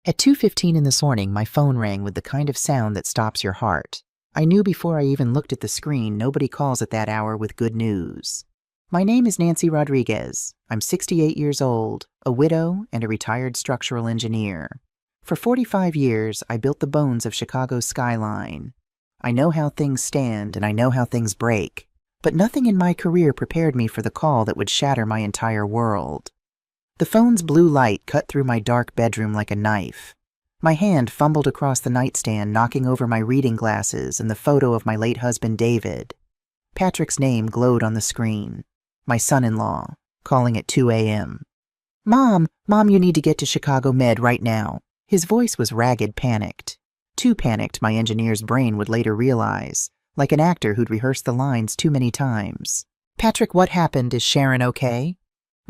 At 2:15 in the morning, my phone rang with the kind of sound that stops your heart. I knew before I even looked at the screen nobody calls at that hour with good news. My name is Nancy Rodriguez. I'm 68 years old, a widow, and a retired structural engineer. For 45 years, I built the bones of Chicago's skyline. I know how things stand and I know how things break, but nothing in my career prepared me for the call that would shatter my entire world. The phone's blue light cut through my dark bedroom like a knife. My hand fumbled across the nightstand, knocking over my reading glasses and the photo of my late husband, David. Patrick's name glowed on the screen. My son-in-law, calling at 2 a.m. Mom, you need to get to Chicago Med right now. His voice was ragged, panicked. Too panicked, my engineer's brain would later realize, like an actor who'd rehearsed the lines too many times. Patrick, what happened? Is Sharon okay?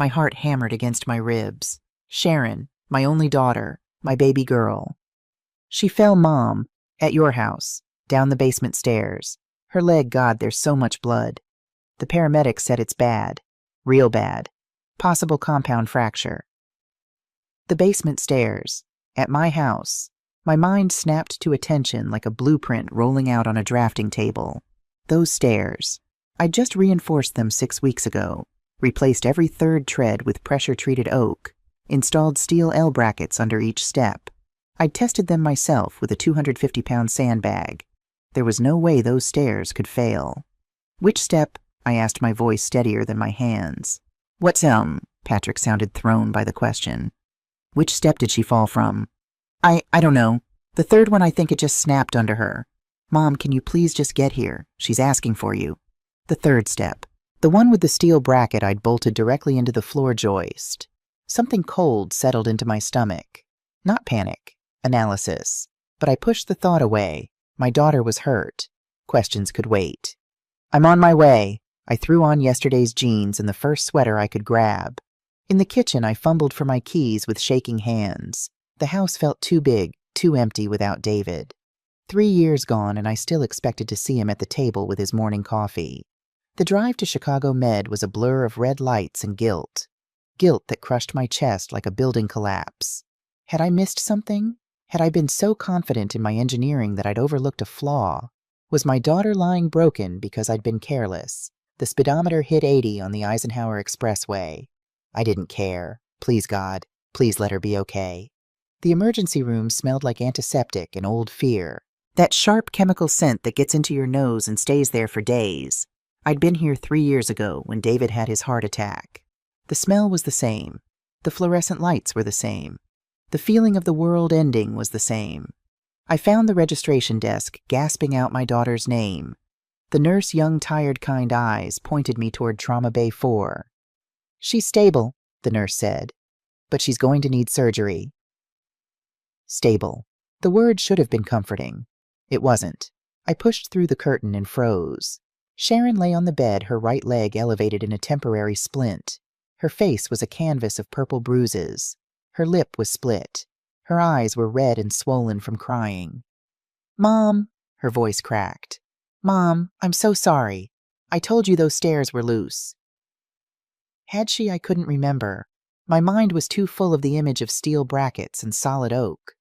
My heart hammered against my ribs. Sharon, my only daughter, my baby girl. She fell, Mom, at your house, down the basement stairs. Her leg, God, there's so much blood. The paramedics said it's bad. Real bad. Possible compound fracture. The basement stairs. At my house. My mind snapped to attention like a blueprint rolling out on a drafting table. Those stairs. I'd just reinforced them 6 weeks ago. Replaced every third tread with pressure-treated oak, installed steel L brackets under each step. I'd tested them myself with a 250-pound sandbag. There was no way those stairs could fail. Which step? I asked, my voice steadier than my hands. What's Patrick sounded thrown by the question. Which step did she fall from? I don't know. The third one, I think it just snapped under her. Mom, can you please just get here? She's asking for you. The third step. The one with the steel bracket I'd bolted directly into the floor joist. Something cold settled into my stomach. Not panic, analysis. But I pushed the thought away. My daughter was hurt. Questions could wait. I'm on my way. I threw on yesterday's jeans and the first sweater I could grab. In the kitchen, I fumbled for my keys with shaking hands. The house felt too big, too empty without David. 3 years gone, and I still expected to see him at the table with his morning coffee. The drive to Chicago Med was a blur of red lights and guilt. Guilt that crushed my chest like a building collapse. Had I missed something? Had I been so confident in my engineering that I'd overlooked a flaw? Was my daughter lying broken because I'd been careless? The speedometer hit 80 on the Eisenhower Expressway. I didn't care. Please, God, please let her be okay. The emergency room smelled like antiseptic and old fear. That sharp chemical scent that gets into your nose and stays there for days. I'd been here 3 years ago when David had his heart attack. The smell was the same. The fluorescent lights were the same. The feeling of the world ending was the same. I found the registration desk, gasping out my daughter's name. The nurse, young, tired, kind eyes pointed me toward Trauma Bay 4. She's stable, the nurse said, but she's going to need surgery. Stable. The word should have been comforting. It wasn't. I pushed through the curtain and froze. Sharon lay on the bed, her right leg elevated in a temporary splint. Her face was a canvas of purple bruises. Her lip was split. Her eyes were red and swollen from crying. Mom, her voice cracked. Mom, I'm so sorry. I told you those stairs were loose. Had she? I couldn't remember. My mind was too full of the image of steel brackets and solid oak.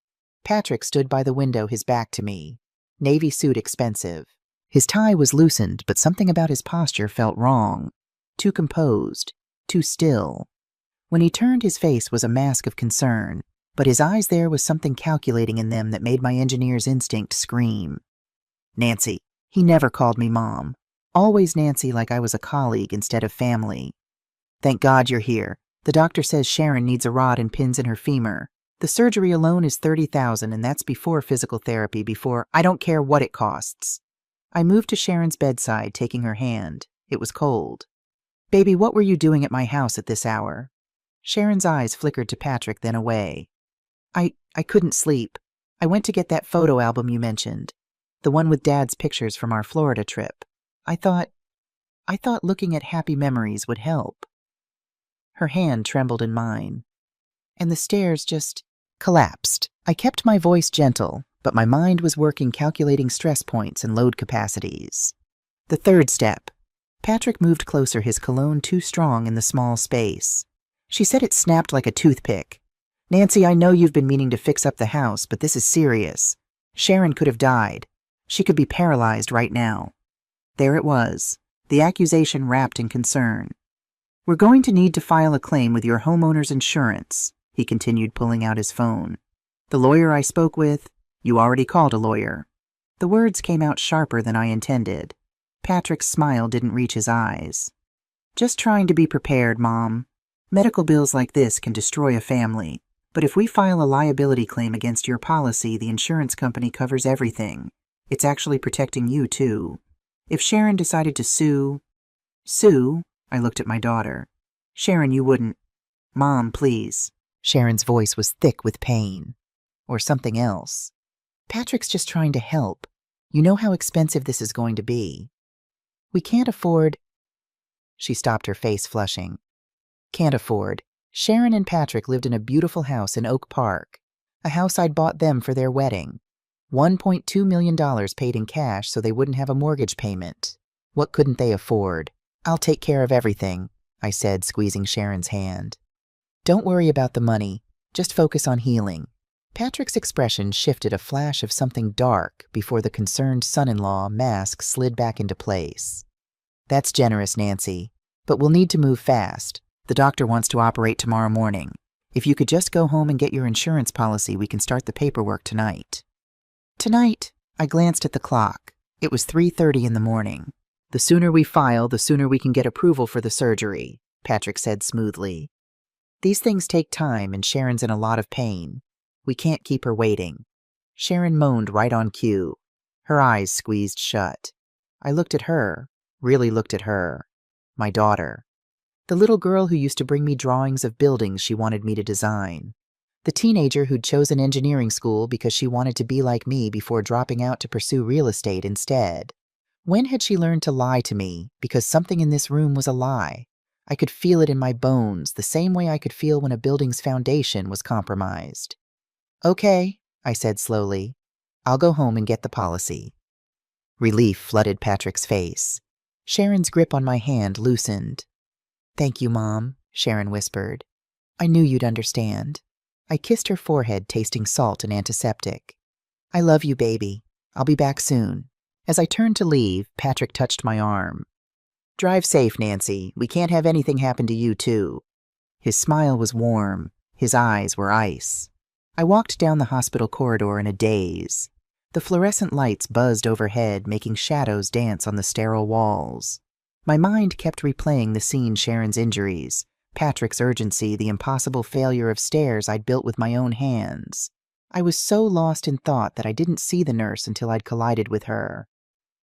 Patrick stood by the window, his back to me. Navy suit expensive. His tie was loosened, but something about his posture felt wrong. Too composed. Too still. When he turned, his face was a mask of concern, but his eyes, there was something calculating in them that made my engineer's instinct scream. Nancy. He never called me Mom. Always Nancy, like I was a colleague instead of family. Thank God you're here. The doctor says Sharon needs a rod and pins in her femur. The surgery alone is $30,000, and that's before physical therapy, before I don't care what it costs. I moved to Sharon's bedside, taking her hand. It was cold. Baby, what were you doing at my house at this hour? Sharon's eyes flickered to Patrick, then away. I couldn't sleep. I went to get that photo album you mentioned. The one with Dad's pictures from our Florida trip. I thought looking at happy memories would help. Her hand trembled in mine. And the stairs just collapsed. I kept my voice gentle, but my mind was working, calculating stress points and load capacities. The third step. Patrick moved closer, his cologne too strong in the small space. She said it snapped like a toothpick. Nancy, I know you've been meaning to fix up the house, but this is serious. Sharon could have died. She could be paralyzed right now. There it was, the accusation wrapped in concern. We're going to need to file a claim with your homeowner's insurance, he continued, pulling out his phone. The lawyer I spoke with, you already called a lawyer. The words came out sharper than I intended. Patrick's smile didn't reach his eyes. Just trying to be prepared, Mom. Medical bills like this can destroy a family, but if we file a liability claim against your policy, the insurance company covers everything. It's actually protecting you, too. If Sharon decided to sue... Sue? I looked at my daughter. Sharon, you wouldn't... Mom, please. Sharon's voice was thick with pain. Or something else. Patrick's just trying to help. You know how expensive this is going to be. We can't afford... She stopped, her face flushing. Can't afford. Sharon and Patrick lived in a beautiful house in Oak Park. A house I'd bought them for their wedding. $1.2 million paid in cash so they wouldn't have a mortgage payment. What couldn't they afford? I'll take care of everything, I said, squeezing Sharon's hand. Don't worry about the money. Just focus on healing. Patrick's expression shifted, a flash of something dark before the concerned son-in-law mask slid back into place. That's generous, Nancy, but we'll need to move fast. The doctor wants to operate tomorrow morning. If you could just go home and get your insurance policy, we can start the paperwork tonight. Tonight? I glanced at the clock. It was 3:30 in the morning. The sooner we file, the sooner we can get approval for the surgery, Patrick said smoothly. These things take time, and Sharon's in a lot of pain. We can't keep her waiting. Sharon moaned right on cue. Her eyes squeezed shut. I looked at her, really looked at her. My daughter. The little girl who used to bring me drawings of buildings she wanted me to design. The teenager who'd chosen engineering school because she wanted to be like me before dropping out to pursue real estate instead. When had she learned to lie to me because something in this room was a lie? I could feel it in my bones, the same way I could feel when a building's foundation was compromised. Okay, I said slowly. I'll go home and get the policy. Relief flooded Patrick's face. Sharon's grip on my hand loosened. Thank you, Mom, Sharon whispered. I knew you'd understand. I kissed her forehead, tasting salt and antiseptic. I love you, baby. I'll be back soon. As I turned to leave, Patrick touched my arm. Drive safe, Nancy. We can't have anything happen to you, too. His smile was warm. His eyes were ice. I walked down the hospital corridor in a daze. The fluorescent lights buzzed overhead, making shadows dance on the sterile walls. My mind kept replaying the scene: Sharon's injuries, Patrick's urgency, the impossible failure of stairs I'd built with my own hands. I was so lost in thought that I didn't see the nurse until I'd collided with her.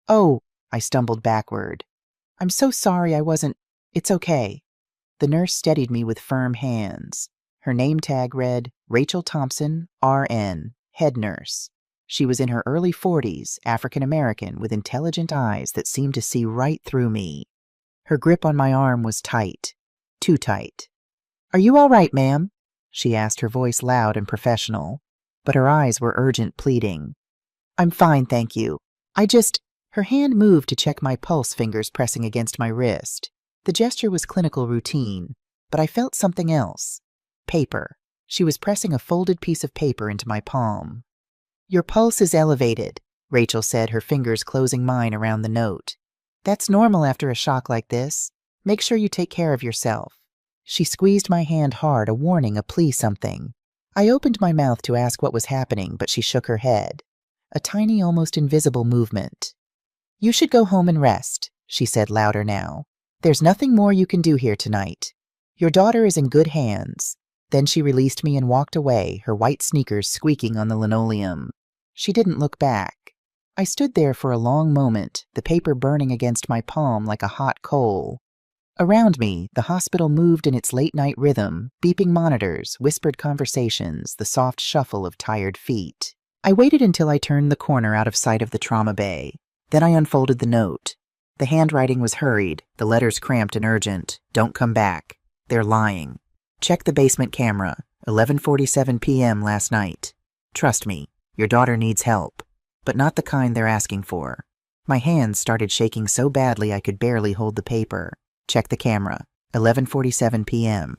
Oh, I stumbled backward. I'm so sorry I wasn't... It's okay. The nurse steadied me with firm hands. Her name tag read, Rachel Thompson, RN, head nurse. She was in her early 40s, African-American, with intelligent eyes that seemed to see right through me. Her grip on my arm was tight. Too tight. Are you all right, ma'am? She asked, her voice loud and professional, but her eyes were urgent, pleading. I'm fine, thank you. Her hand moved to check my pulse, fingers pressing against my wrist. The gesture was clinical routine, but I felt something else. Paper. She was pressing a folded piece of paper into my palm. Your pulse is elevated, Rachel said, her fingers closing mine around the note. That's normal after a shock like this. Make sure you take care of yourself. She squeezed my hand hard, a warning, a plea, something. I opened my mouth to ask what was happening, but she shook her head. A tiny, almost invisible movement. You should go home and rest, she said louder now. There's nothing more you can do here tonight. Your daughter is in good hands. Then she released me and walked away, her white sneakers squeaking on the linoleum. She didn't look back. I stood there for a long moment, the paper burning against my palm like a hot coal. Around me, the hospital moved in its late-night rhythm, beeping monitors, whispered conversations, the soft shuffle of tired feet. I waited until I turned the corner out of sight of the trauma bay. Then I unfolded the note. The handwriting was hurried, the letters cramped and urgent. Don't come back. They're lying. Check the basement camera. 11:47 p.m. last night. Trust me, your daughter needs help, but not the kind they're asking for. My hands started shaking so badly I could barely hold the paper. Check the camera. 11:47 p.m.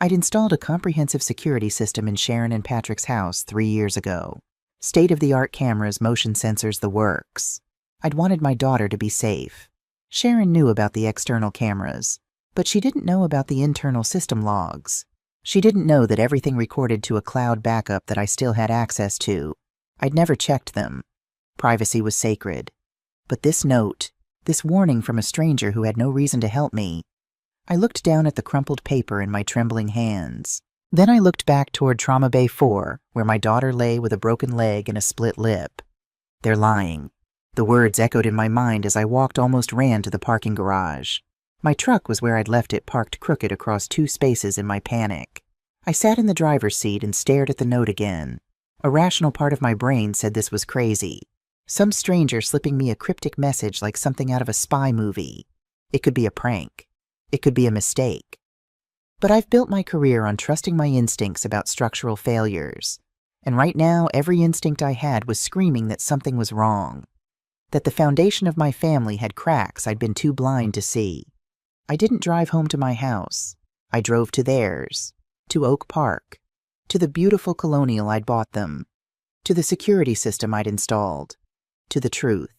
I'd installed a comprehensive security system in Sharon and Patrick's house 3 years ago. State-of-the-art cameras, motion sensors, the works. I'd wanted my daughter to be safe. Sharon knew about the external cameras, but she didn't know about the internal system logs. She didn't know that everything recorded to a cloud backup that I still had access to. I'd never checked them. Privacy was sacred. But this note, this warning from a stranger who had no reason to help me. I looked down at the crumpled paper in my trembling hands. Then I looked back toward Trauma Bay 4, where my daughter lay with a broken leg and a split lip. They're lying. The words echoed in my mind as I almost ran to the parking garage. My truck was where I'd left it, parked crooked across 2 spaces in my panic. I sat in the driver's seat and stared at the note again. A rational part of my brain said this was crazy. Some stranger slipping me a cryptic message like something out of a spy movie. It could be a prank. It could be a mistake. But I've built my career on trusting my instincts about structural failures. And right now, every instinct I had was screaming that something was wrong. That the foundation of my family had cracks I'd been too blind to see. I didn't drive home to my house. I drove to theirs. To Oak Park. To the beautiful colonial I'd bought them. To the security system I'd installed. To the truth.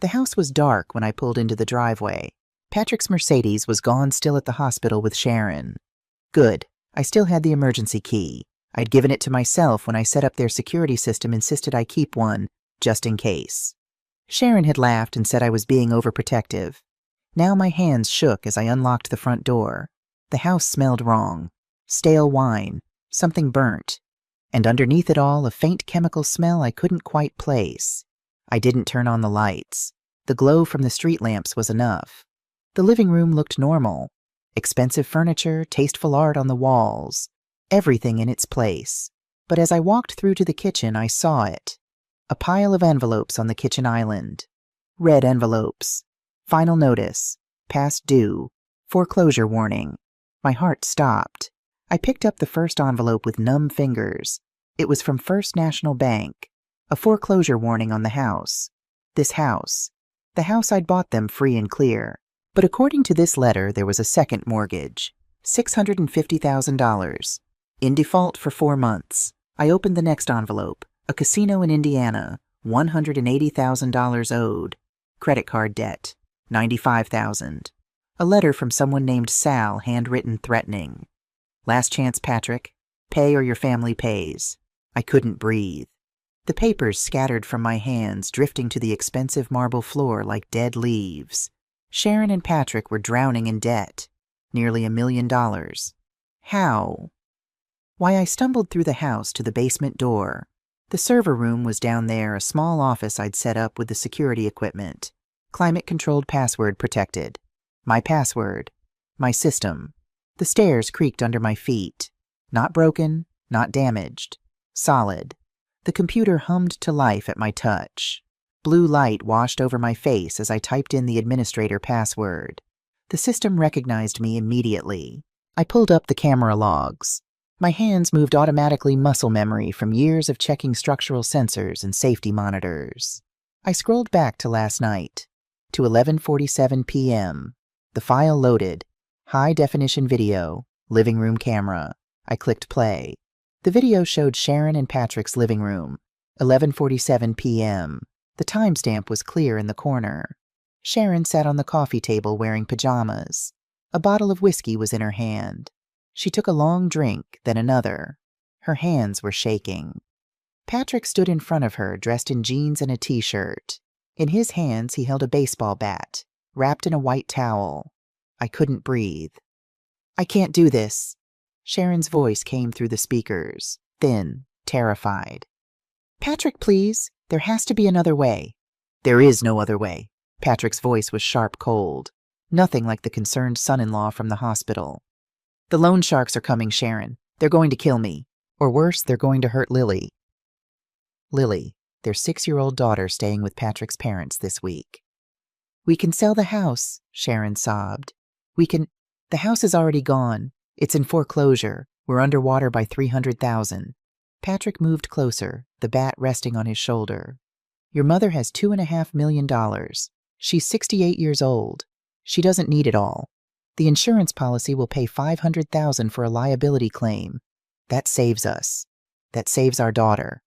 The house was dark when I pulled into the driveway. Patrick's Mercedes was gone, still at the hospital with Sharon. Good. I still had the emergency key. I'd given it to myself when I set up their security system, insisted I keep one, just in case. Sharon had laughed and said I was being overprotective. Now my hands shook as I unlocked the front door. The house smelled wrong. Stale wine. Something burnt. And underneath it all, a faint chemical smell I couldn't quite place. I didn't turn on the lights. The glow from the street lamps was enough. The living room looked normal. Expensive furniture, tasteful art on the walls. Everything in its place. But as I walked through to the kitchen, I saw it. A pile of envelopes on the kitchen island. Red envelopes. Final notice. Past due. Foreclosure warning. My heart stopped. I picked up the first envelope with numb fingers. It was from First National Bank. A foreclosure warning on the house. This house. The house I'd bought them free and clear. But according to this letter, there was a second mortgage. $650,000. In default for 4 months. I opened the next envelope. A casino in Indiana. $180,000 owed. Credit card debt. $95,000. A letter from someone named Sal, handwritten, threatening. Last chance, Patrick. Pay or your family pays. I couldn't breathe. The papers scattered from my hands, drifting to the expensive marble floor like dead leaves. Sharon and Patrick were drowning in debt. Nearly $1 million. How? Why, I stumbled through the house to the basement door. The server room was down there, a small office I'd set up with the security equipment. Climate-controlled, password protected. My password. My system. The stairs creaked under my feet. Not broken, not damaged. Solid. The computer hummed to life at my touch. Blue light washed over my face as I typed in the administrator password. The system recognized me immediately. I pulled up the camera logs. My hands moved automatically, muscle memory from years of checking structural sensors and safety monitors. I scrolled back to last night. To 11:47 p.m. The file loaded. High-definition video. Living room camera. I clicked play. The video showed Sharon and Patrick's living room. 11:47 p.m. The timestamp was clear in the corner. Sharon sat on the coffee table wearing pajamas. A bottle of whiskey was in her hand. She took a long drink, then another. Her hands were shaking. Patrick stood in front of her, dressed in jeans and a t-shirt. In his hands, he held a baseball bat, wrapped in a white towel. I couldn't breathe. I can't do this. Sharon's voice came through the speakers, thin, terrified. Patrick, please. There has to be another way. There is no other way. Patrick's voice was sharp cold. Nothing like the concerned son-in-law from the hospital. The loan sharks are coming, Sharon. They're going to kill me. Or worse, they're going to hurt Lily. Lily, their 6-year-old daughter staying with Patrick's parents this week. We can sell the house, Sharon sobbed. The house is already gone. It's in foreclosure. We're underwater by $300,000. Patrick moved closer, the bat resting on his shoulder. Your mother has $2.5 million. She's 68 years old. She doesn't need it all. The insurance policy will pay $500,000 for a liability claim. That saves us. That saves our daughter.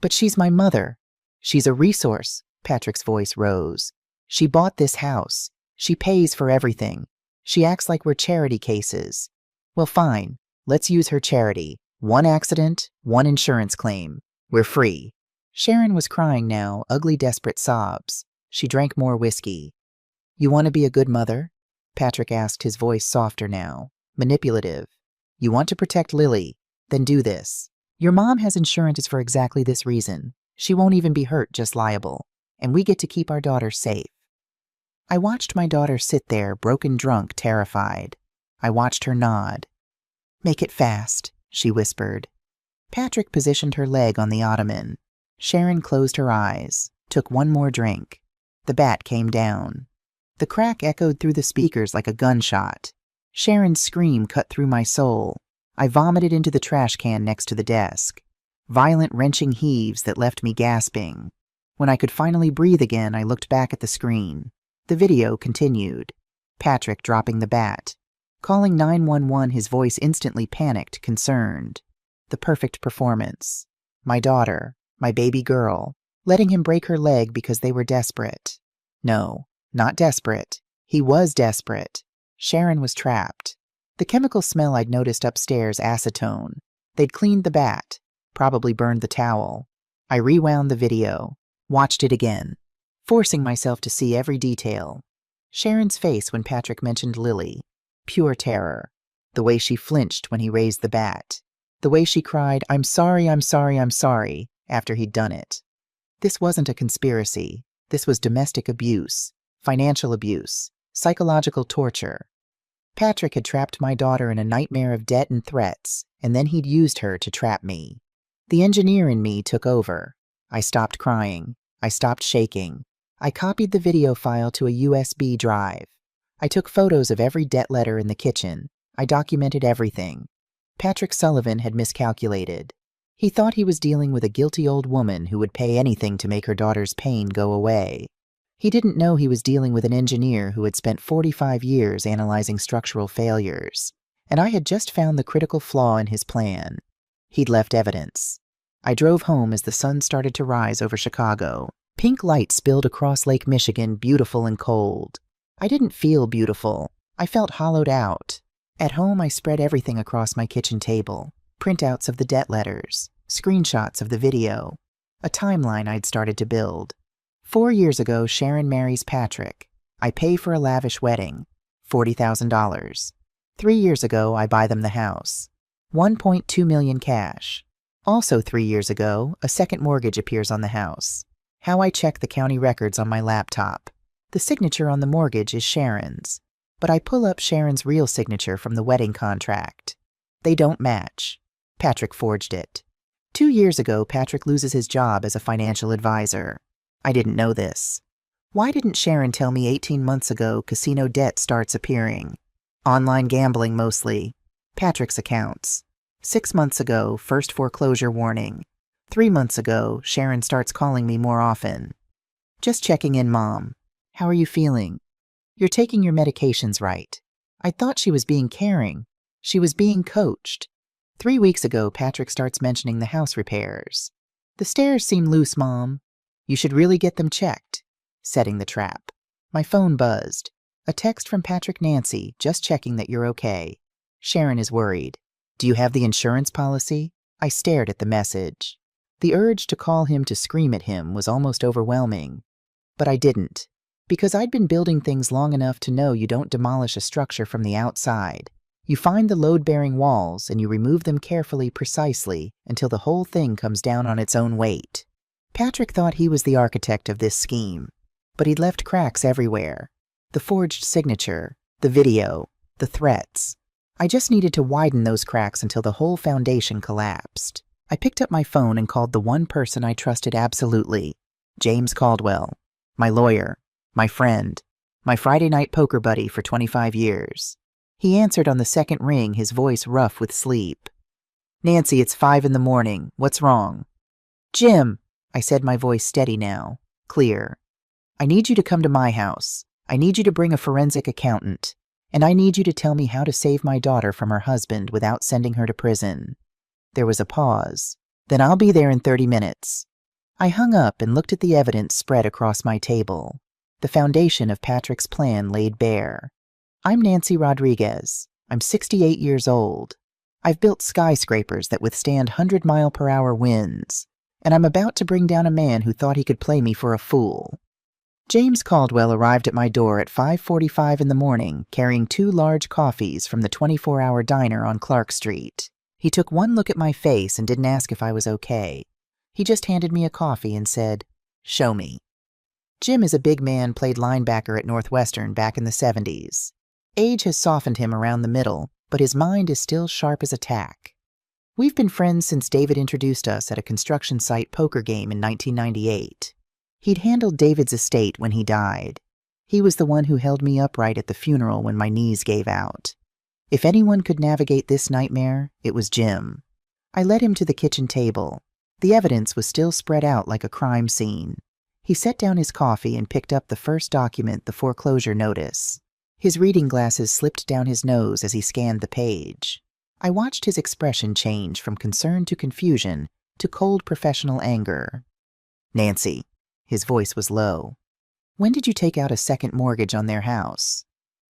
But she's my mother. She's a resource. Patrick's voice rose. She bought this house. She pays for everything. She acts like we're charity cases. Well, fine. Let's use her charity. One accident, one insurance claim. We're free. Sharon was crying now, ugly, desperate sobs. She drank more whiskey. You want to be a good mother? Patrick asked, his voice softer now, manipulative. You want to protect Lily? Then do this. Your mom has insurance for exactly this reason. She won't even be hurt, just liable. And we get to keep our daughter safe. I watched my daughter sit there, broken drunk, terrified. I watched her nod. Make it fast, she whispered. Patrick positioned her leg on the ottoman. Sharon closed her eyes, took one more drink. The bat came down. The crack echoed through the speakers like a gunshot. Sharon's scream cut through my soul. I vomited into the trash can next to the desk. Violent, wrenching heaves that left me gasping. When I could finally breathe again, I looked back at the screen. The video continued. Patrick dropping the bat. Calling 911, his voice instantly panicked, concerned. The perfect performance. My daughter, my baby girl, letting him break her leg because they were desperate. No, not desperate. He was desperate. Sharon was trapped. The chemical smell I'd noticed upstairs, acetone. They'd cleaned the bat, probably burned the towel. I rewound the video, watched it again, forcing myself to see every detail. Sharon's face when Patrick mentioned Lily. Pure terror. The way she flinched when he raised the bat. The way she cried, I'm sorry, I'm sorry, I'm sorry, after he'd done it. This wasn't a conspiracy. This was domestic abuse, financial abuse, psychological torture. Patrick had trapped my daughter in a nightmare of debt and threats, and then he'd used her to trap me. The engineer in me took over. I stopped crying. I stopped shaking. I copied the video file to a USB drive. I took photos of every debt letter in the kitchen. I documented everything. Patrick Sullivan had miscalculated. He thought he was dealing with a guilty old woman who would pay anything to make her daughter's pain go away. He didn't know he was dealing with an engineer who had spent 45 years analyzing structural failures, and I had just found the critical flaw in his plan. He'd left evidence. I drove home as the sun started to rise over Chicago. Pink light spilled across Lake Michigan, beautiful and cold. I didn't feel beautiful. I felt hollowed out. At home, I spread everything across my kitchen table. Printouts of the debt letters, screenshots of the video, a timeline I'd started to build. 4 years ago, Sharon marries Patrick. I pay for a lavish wedding, $40,000. 3 years ago, I buy them the house, $1.2 million cash. Also 3 years ago, a second mortgage appears on the house. How I check the county records on my laptop. The signature on the mortgage is Sharon's, but I pull up Sharon's real signature from the wedding contract. They don't match. Patrick forged it. 2 years ago, Patrick loses his job as a financial advisor. I didn't know this. Why didn't Sharon tell me 18 months ago casino debt starts appearing? Online gambling mostly. Patrick's accounts. 6 months ago, first foreclosure warning. 3 months ago, Sharon starts calling me more often. Just checking in, Mom. How are you feeling? You're taking your medications right. I thought she was being caring. She was being coached. 3 weeks ago, Patrick starts mentioning the house repairs. The stairs seem loose, Mom. You should really get them checked. Setting the trap. My phone buzzed. A text from Patrick: Nancy, just checking that you're okay. Sharon is worried. Do you have the insurance policy? I stared at the message. The urge to call him, to scream at him, was almost overwhelming. But I didn't, because I'd been building things long enough to know you don't demolish a structure from the outside. You find the load-bearing walls and you remove them carefully, precisely, until the whole thing comes down on its own weight. Patrick thought he was the architect of this scheme, but he'd left cracks everywhere. The forged signature, the video, the threats. I just needed to widen those cracks until the whole foundation collapsed. I picked up my phone and called the one person I trusted absolutely, James Caldwell, my lawyer, my friend, my Friday night poker buddy for 25 years. He answered on the second ring, his voice rough with sleep. Nancy, it's 5 a.m. What's wrong? Jim, I said, my voice steady now, clear. I need you to come to my house. I need you to bring a forensic accountant. and I need you to tell me how to save my daughter from her husband without sending her to prison." There was a pause. "Then I'll be there in 30 minutes. I hung up and looked at the evidence spread across my table. The foundation of Patrick's plan laid bare. I'm Nancy Rodriguez. I'm 68 years old. I've built skyscrapers that withstand 100-mile-per-hour winds, and I'm about to bring down a man who thought he could play me for a fool." James Caldwell arrived at my door at 5:45 in the morning, carrying 2 large coffees from the 24-hour diner on Clark Street. He took one look at my face and didn't ask if I was okay. He just handed me a coffee and said, "Show me." Jim is a big man, played linebacker at Northwestern back in the 70s. Age has softened him around the middle, but his mind is still sharp as a tack. We've been friends since David introduced us at a construction site poker game in 1998. He'd handled David's estate when he died. He was the one who held me upright at the funeral when my knees gave out. If anyone could navigate this nightmare, it was Jim. I led him to the kitchen table. The evidence was still spread out like a crime scene. He set down his coffee and picked up the first document, the foreclosure notice. His reading glasses slipped down his nose as he scanned the page. I watched his expression change from concern to confusion to cold professional anger. "Nancy," his voice was low, "when did you take out a second mortgage on their house?"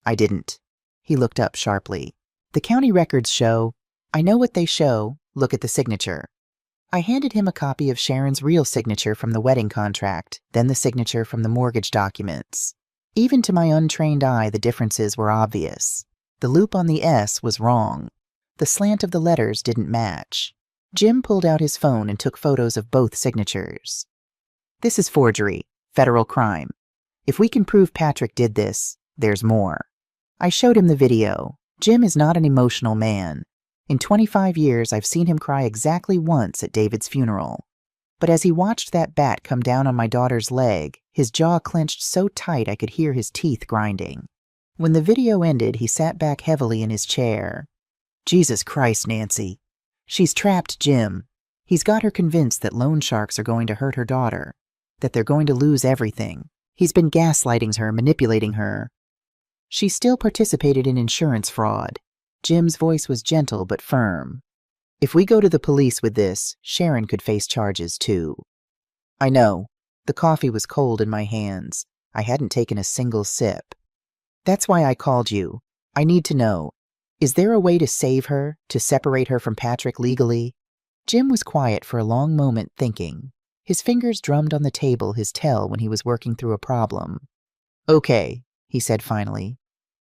"I didn't." He looked up sharply. "The county records show—" "I know what they show. Look at the signature." I handed him a copy of Sharon's real signature from the wedding contract, then the signature from the mortgage documents. Even to my untrained eye, the differences were obvious. The loop on the S was wrong. The slant of the letters didn't match. Jim pulled out his phone and took photos of both signatures. "This is forgery, federal crime. If we can prove Patrick did this, there's more." I showed him the video. Jim is not an emotional man. In 25 years, I've seen him cry exactly once at David's funeral. But as he watched that bat come down on my daughter's leg, his jaw clenched so tight I could hear his teeth grinding. When the video ended, he sat back heavily in his chair. "Jesus Christ, Nancy. She's trapped Jim. He's got her convinced that loan sharks are going to hurt her daughter, that they're going to lose everything. He's been gaslighting her, manipulating her. She still participated in insurance fraud." Jim's voice was gentle but firm. "If we go to the police with this, Sharon could face charges too." "I know." The coffee was cold in my hands. I hadn't taken a single sip. "That's why I called you. I need to know. Is there a way to save her, to separate her from Patrick legally?" Jim was quiet for a long moment, thinking. His fingers drummed on the table, his tell when he was working through a problem. "Okay," he said finally.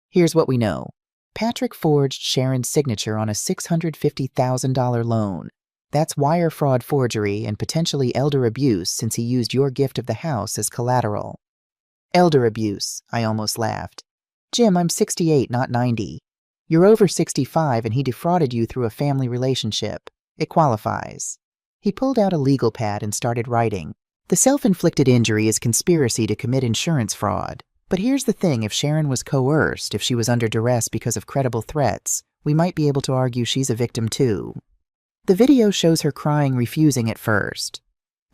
"Here's what we know. Patrick forged Sharon's signature on a $650,000 loan. That's wire fraud forgery and potentially elder abuse since he used your gift of the house as collateral." "Elder abuse," I almost laughed. "Jim, I'm 68, not 90. You're over 65 and he defrauded you through a family relationship. It qualifies." He pulled out a legal pad and started writing. "The self-inflicted injury is conspiracy to commit insurance fraud. But here's the thing, if Sharon was coerced, if she was under duress because of credible threats, we might be able to argue she's a victim too." The video shows her crying, refusing at first.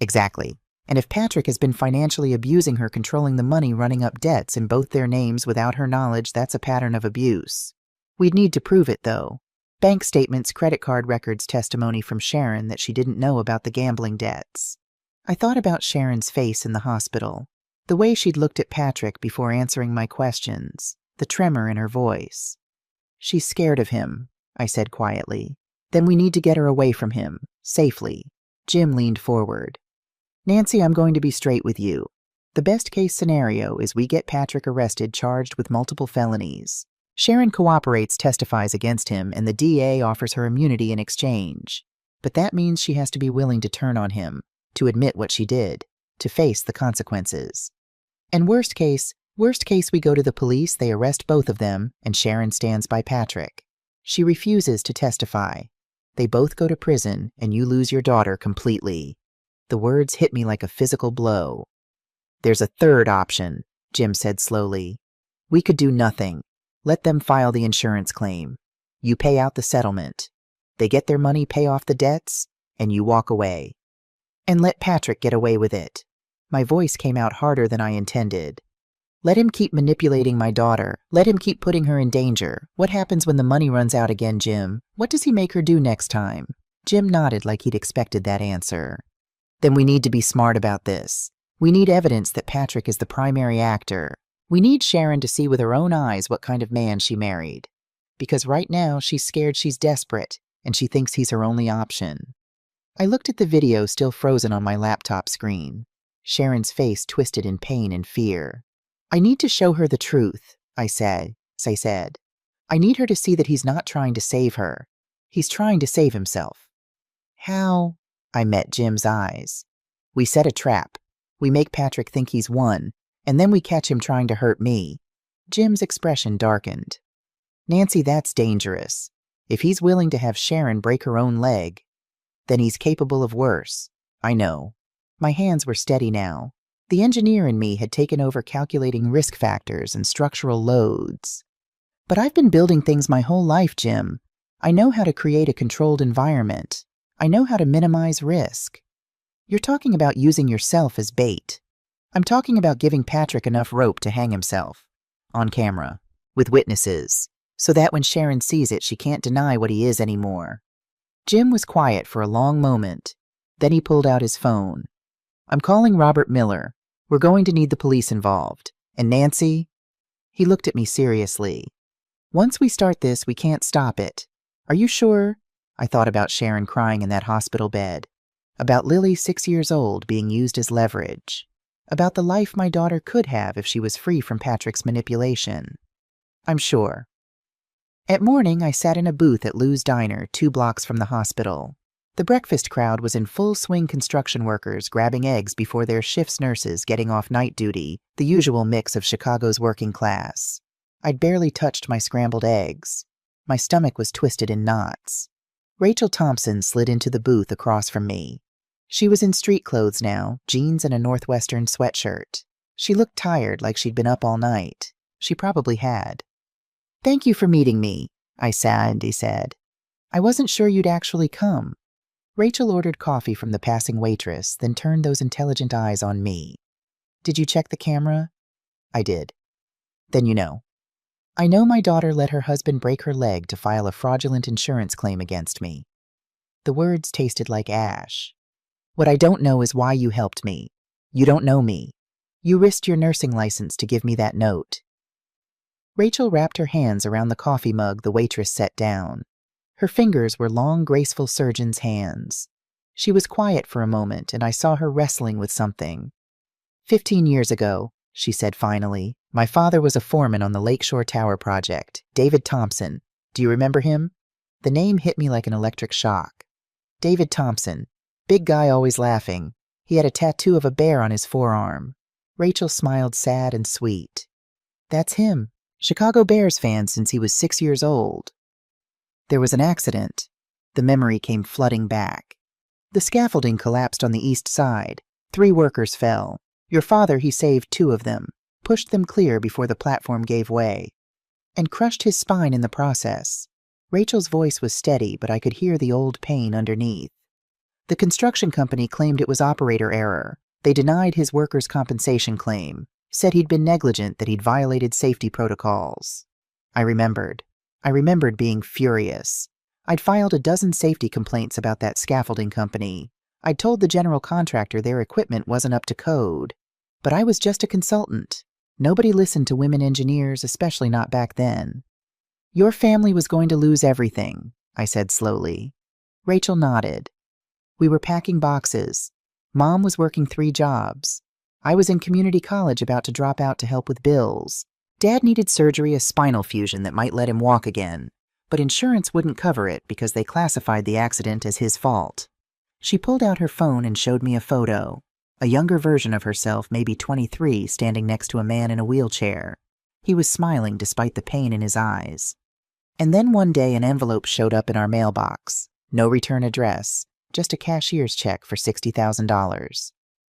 "Exactly. And if Patrick has been financially abusing her, controlling the money, running up debts in both their names without her knowledge, that's a pattern of abuse. We'd need to prove it, though. Bank statements, credit card records, testimony from Sharon that she didn't know about the gambling debts." I thought about Sharon's face in the hospital. The way she'd looked at Patrick before answering my questions, the tremor in her voice. "She's scared of him," I said quietly. "Then we need to get her away from him, safely." Jim leaned forward. "Nancy, I'm going to be straight with you. The best-case scenario is we get Patrick arrested, charged with multiple felonies. Sharon cooperates, testifies against him, and the DA offers her immunity in exchange. But that means she has to be willing to turn on him, to admit what she did, to face the consequences. And worst case, we go to the police, they arrest both of them, and Sharon stands by Patrick. She refuses to testify. They both go to prison, and you lose your daughter completely." The words hit me like a physical blow. "There's a third option," Jim said slowly. "We could do nothing. Let them file the insurance claim. You pay out the settlement. They get their money, pay off the debts, and you walk away. And let Patrick get away with it." My voice came out harder than I intended. Let him keep manipulating my daughter. Let him keep putting her in danger. What happens when the money runs out again, Jim? What does he make her do next time? Jim nodded like he'd expected that answer. Then we need to be smart about this. We need evidence that Patrick is the primary actor. We need Sharon to see with her own eyes what kind of man she married. Because right now she's scared she's desperate, and she thinks he's her only option. I looked at the video still frozen on my laptop screen. Sharon's face twisted in pain and fear. I need to show her the truth, I said. I need her to see that he's not trying to save her. He's trying to save himself. How? I met Jim's eyes. We set a trap. We make Patrick think he's won, and then we catch him trying to hurt me. Jim's expression darkened. Nancy, that's dangerous. If he's willing to have Sharon break her own leg, then he's capable of worse. I know. My hands were steady now. The engineer in me had taken over calculating risk factors and structural loads. But I've been building things my whole life, Jim. I know how to create a controlled environment. I know how to minimize risk. You're talking about using yourself as bait. I'm talking about giving Patrick enough rope to hang himself. On camera. With witnesses. So that when Sharon sees it, she can't deny what he is anymore. Jim was quiet for a long moment. Then he pulled out his phone. I'm calling Robert Miller. We're going to need the police involved. And Nancy? He looked at me seriously. Once we start this, we can't stop it. Are you sure? I thought about Sharon crying in that hospital bed. About Lily, 6 years old, being used as leverage. About the life my daughter could have if she was free from Patrick's manipulation. I'm sure. At morning, I sat in a booth at Lou's Diner, 2 blocks from the hospital. The breakfast crowd was in full swing, construction workers grabbing eggs before their shift's nurses getting off night duty, the usual mix of Chicago's working class. I'd barely touched my scrambled eggs. My stomach was twisted in knots. Rachel Thompson slid into the booth across from me. She was in street clothes now, jeans and a Northwestern sweatshirt. She looked tired, like she'd been up all night. She probably had. Thank you for meeting me, I sadly said. I wasn't sure you'd actually come. Rachel ordered coffee from the passing waitress, then turned those intelligent eyes on me. Did you check the camera? I did. Then you know. I know my daughter let her husband break her leg to file a fraudulent insurance claim against me. The words tasted like ash. What I don't know is why you helped me. You don't know me. You risked your nursing license to give me that note. Rachel wrapped her hands around the coffee mug the waitress set down. Her fingers were long, graceful surgeon's hands. She was quiet for a moment, and I saw her wrestling with something. 15 years ago, she said finally, my father was a foreman on the Lakeshore Tower project, David Thompson. Do you remember him? The name hit me like an electric shock. David Thompson. Big guy always laughing. He had a tattoo of a bear on his forearm. Rachel smiled sad and sweet. That's him. Chicago Bears fan since he was 6 years old. There was an accident. The memory came flooding back. The scaffolding collapsed on the east side. 3 workers fell. Your father, he saved 2 of them, pushed them clear before the platform gave way, and crushed his spine in the process. Rachel's voice was steady, but I could hear the old pain underneath. The construction company claimed it was operator error. They denied his workers' compensation claim, said he'd been negligent, that he'd violated safety protocols. I remembered being furious. I'd filed a dozen safety complaints about that scaffolding company. I'd told the general contractor their equipment wasn't up to code. But I was just a consultant. Nobody listened to women engineers, especially not back then. Your family was going to lose everything, I said slowly. Rachel nodded. We were packing boxes. Mom was working 3 jobs. I was in community college about to drop out to help with bills. Dad needed surgery, a spinal fusion that might let him walk again, but insurance wouldn't cover it because they classified the accident as his fault. She pulled out her phone and showed me a photo, a younger version of herself, maybe 23, standing next to a man in a wheelchair. He was smiling despite the pain in his eyes. And then one day an envelope showed up in our mailbox. No return address, just a cashier's check for $60,000.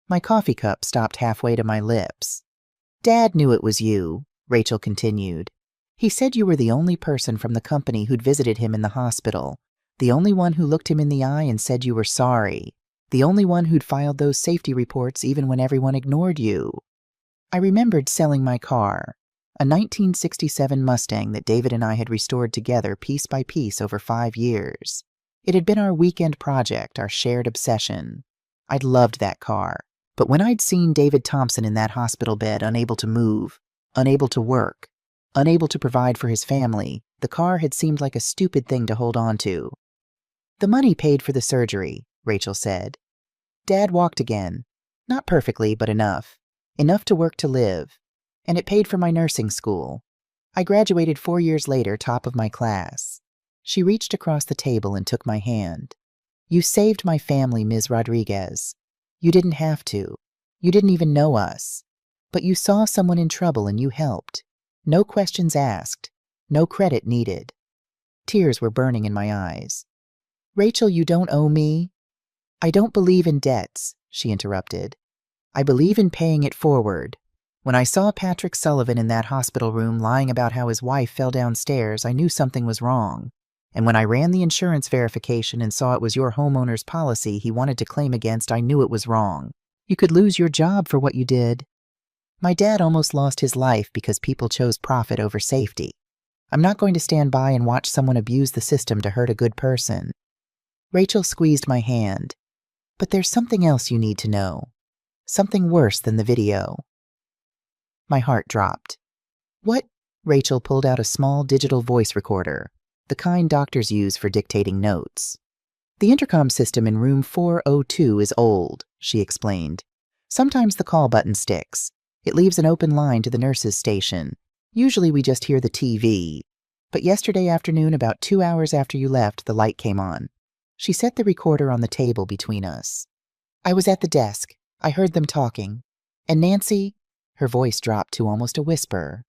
My coffee cup stopped halfway to my lips. Dad knew it was you, Rachel continued. He said you were the only person from the company who'd visited him in the hospital, the only one who looked him in the eye and said you were sorry, the only one who'd filed those safety reports even when everyone ignored you. I remembered selling my car, a 1967 Mustang that David and I had restored together piece by piece over 5 years. It had been our weekend project, our shared obsession. I'd loved that car. But when I'd seen David Thompson in that hospital bed, unable to move, unable to work, unable to provide for his family, the car had seemed like a stupid thing to hold on to. The money paid for the surgery, Rachel said. Dad walked again. Not perfectly, but enough. Enough to work to live. And it paid for my nursing school. I graduated 4 years later, top of my class. She reached across the table and took my hand. You saved my family, Ms. Rodriguez. You didn't have to. You didn't even know us. But you saw someone in trouble and you helped. No questions asked. No credit needed. Tears were burning in my eyes. Rachel, you don't owe me. I don't believe in debts, she interrupted. I believe in paying it forward. When I saw Patrick Sullivan in that hospital room lying about how his wife fell downstairs, I knew something was wrong. And when I ran the insurance verification and saw it was your homeowner's policy he wanted to claim against, I knew it was wrong. You could lose your job for what you did. My dad almost lost his life because people chose profit over safety. I'm not going to stand by and watch someone abuse the system to hurt a good person. Rachel squeezed my hand. But there's something else you need to know. Something worse than the video. My heart dropped. What? Rachel pulled out a small digital voice recorder, the kind doctors use for dictating notes. The intercom system in room 402 is old, she explained. Sometimes the call button sticks. It leaves an open line to the nurses' station. Usually we just hear the TV. But yesterday afternoon, about 2 hours after you left, the light came on. She set the recorder on the table between us. I was at the desk. I heard them talking. And Nancy, her voice dropped to almost a whisper,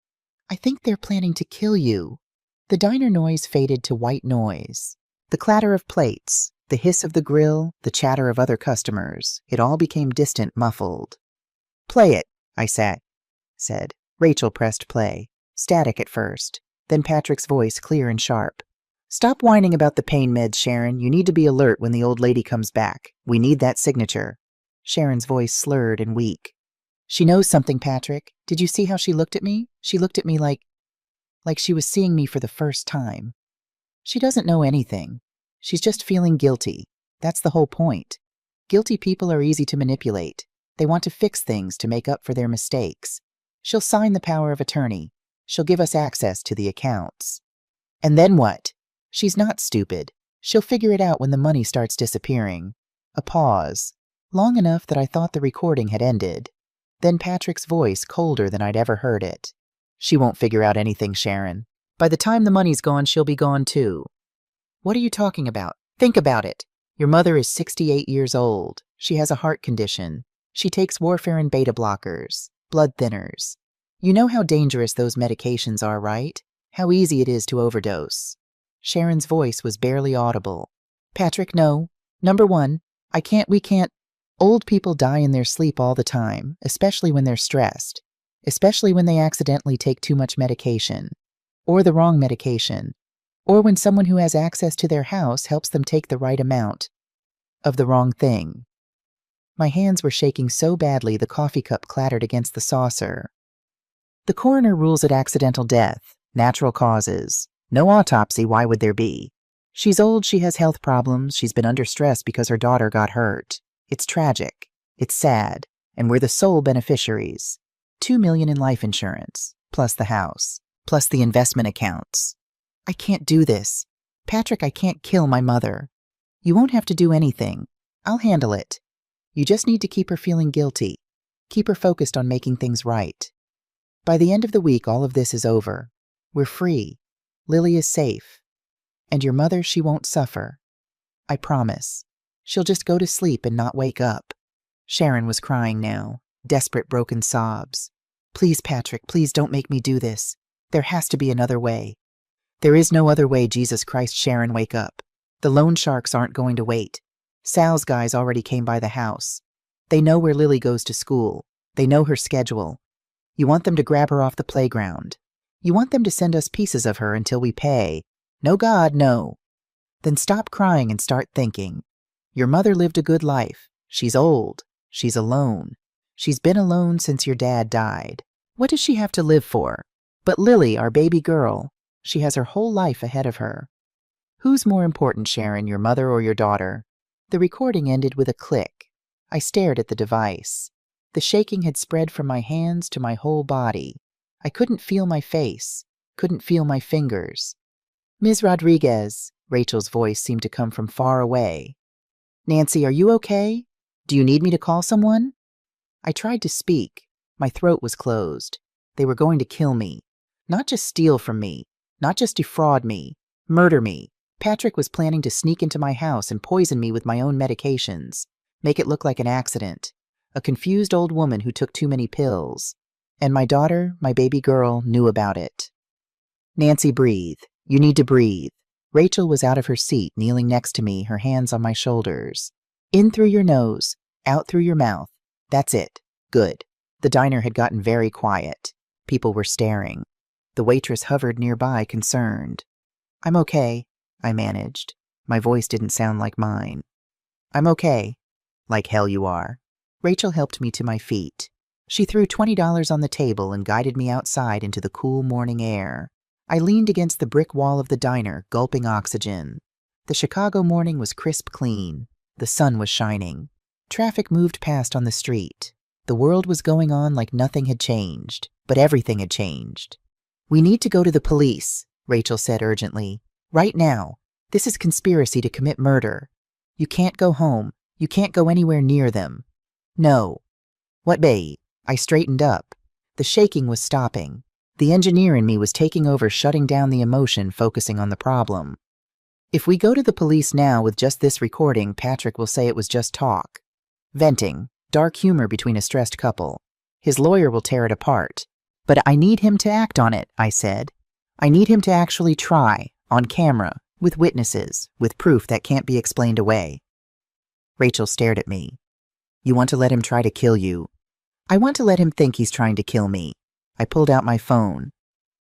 I think they're planning to kill you. The diner noise faded to white noise. The clatter of plates, the hiss of the grill, the chatter of other customers, it all became distant, muffled. Play it, I said. Rachel pressed play. Static at first. Then Patrick's voice, clear and sharp. Stop whining about the pain meds, Sharon. You need to be alert when the old lady comes back. We need that signature. Sharon's voice slurred and weak. She knows something, Patrick. Did you see how she looked at me? She looked at me like she was seeing me for the first time. She doesn't know anything. She's just feeling guilty. That's the whole point. Guilty people are easy to manipulate. They want to fix things to make up for their mistakes. She'll sign the power of attorney. She'll give us access to the accounts. And then what? She's not stupid. She'll figure it out when the money starts disappearing. A pause. Long enough that I thought the recording had ended. Then Patrick's voice, colder than I'd ever heard it. She won't figure out anything, Sharon. By the time the money's gone, she'll be gone too. What are you talking about? Think about it. Your mother is 68 years old. She has a heart condition. She takes warfarin beta blockers, blood thinners. You know how dangerous those medications are, right? How easy it is to overdose. Sharon's voice was barely audible. Patrick, no. Number one, we can't. Old people die in their sleep all the time, especially when they're stressed. Especially when they accidentally take too much medication. Or the wrong medication. Or when someone who has access to their house helps them take the right amount of the wrong thing. My hands were shaking so badly the coffee cup clattered against the saucer. The coroner rules it accidental death, natural causes. No autopsy, why would there be? She's old, she has health problems, she's been under stress because her daughter got hurt. It's tragic. It's sad. And we're the sole beneficiaries. $2 million in life insurance, plus the house, plus the investment accounts. I can't do this. Patrick, I can't kill my mother. You won't have to do anything. I'll handle it. You just need to keep her feeling guilty. Keep her focused on making things right. By the end of the week, all of this is over. We're free. Lily is safe. And your mother, she won't suffer. I promise. She'll just go to sleep and not wake up. Sharon was crying now, desperate broken sobs. Please, Patrick, please don't make me do this. There has to be another way. There is no other way, Jesus Christ, Sharon, wake up. The loan sharks aren't going to wait. Sal's guys already came by the house. They know where Lily goes to school. They know her schedule. You want them to grab her off the playground. You want them to send us pieces of her until we pay. No, God, no. Then stop crying and start thinking. Your mother lived a good life. She's old. She's alone. She's been alone since your dad died. What does she have to live for? But Lily, our baby girl, she has her whole life ahead of her. Who's more important, Sharon, your mother or your daughter? The recording ended with a click. I stared at the device. The shaking had spread from my hands to my whole body. I couldn't feel my face, couldn't feel my fingers. Ms. Rodriguez, Rachel's voice seemed to come from far away. Nancy, are you okay? Do you need me to call someone? I tried to speak. My throat was closed. They were going to kill me. Not just steal from me, not just defraud me, murder me. Patrick was planning to sneak into my house and poison me with my own medications, make it look like an accident, a confused old woman who took too many pills. And my daughter, my baby girl, knew about it. Nancy, breathe. You need to breathe. Rachel was out of her seat, kneeling next to me, her hands on my shoulders. In through your nose, out through your mouth. That's it. Good. The diner had gotten very quiet. People were staring. The waitress hovered nearby, concerned. I'm okay, I managed. My voice didn't sound like mine. I'm okay. Like hell you are. Rachel helped me to my feet. She threw $20 on the table and guided me outside into the cool morning air. I leaned against the brick wall of the diner, gulping oxygen. The Chicago morning was crisp clean. The sun was shining. Traffic moved past on the street. The world was going on like nothing had changed, but everything had changed. We need to go to the police, Rachel said urgently. Right now. This is conspiracy to commit murder. You can't go home. You can't go anywhere near them. No. What, babe? I straightened up. The shaking was stopping. The engineer in me was taking over, shutting down the emotion, focusing on the problem. If we go to the police now with just this recording, Patrick will say it was just talk. Venting, dark humor between a stressed couple. His lawyer will tear it apart. But I need him to act on it, I said. I need him to actually try, on camera, with witnesses, with proof that can't be explained away. Rachel stared at me. You want to let him try to kill you? I want to let him think he's trying to kill me. I pulled out my phone.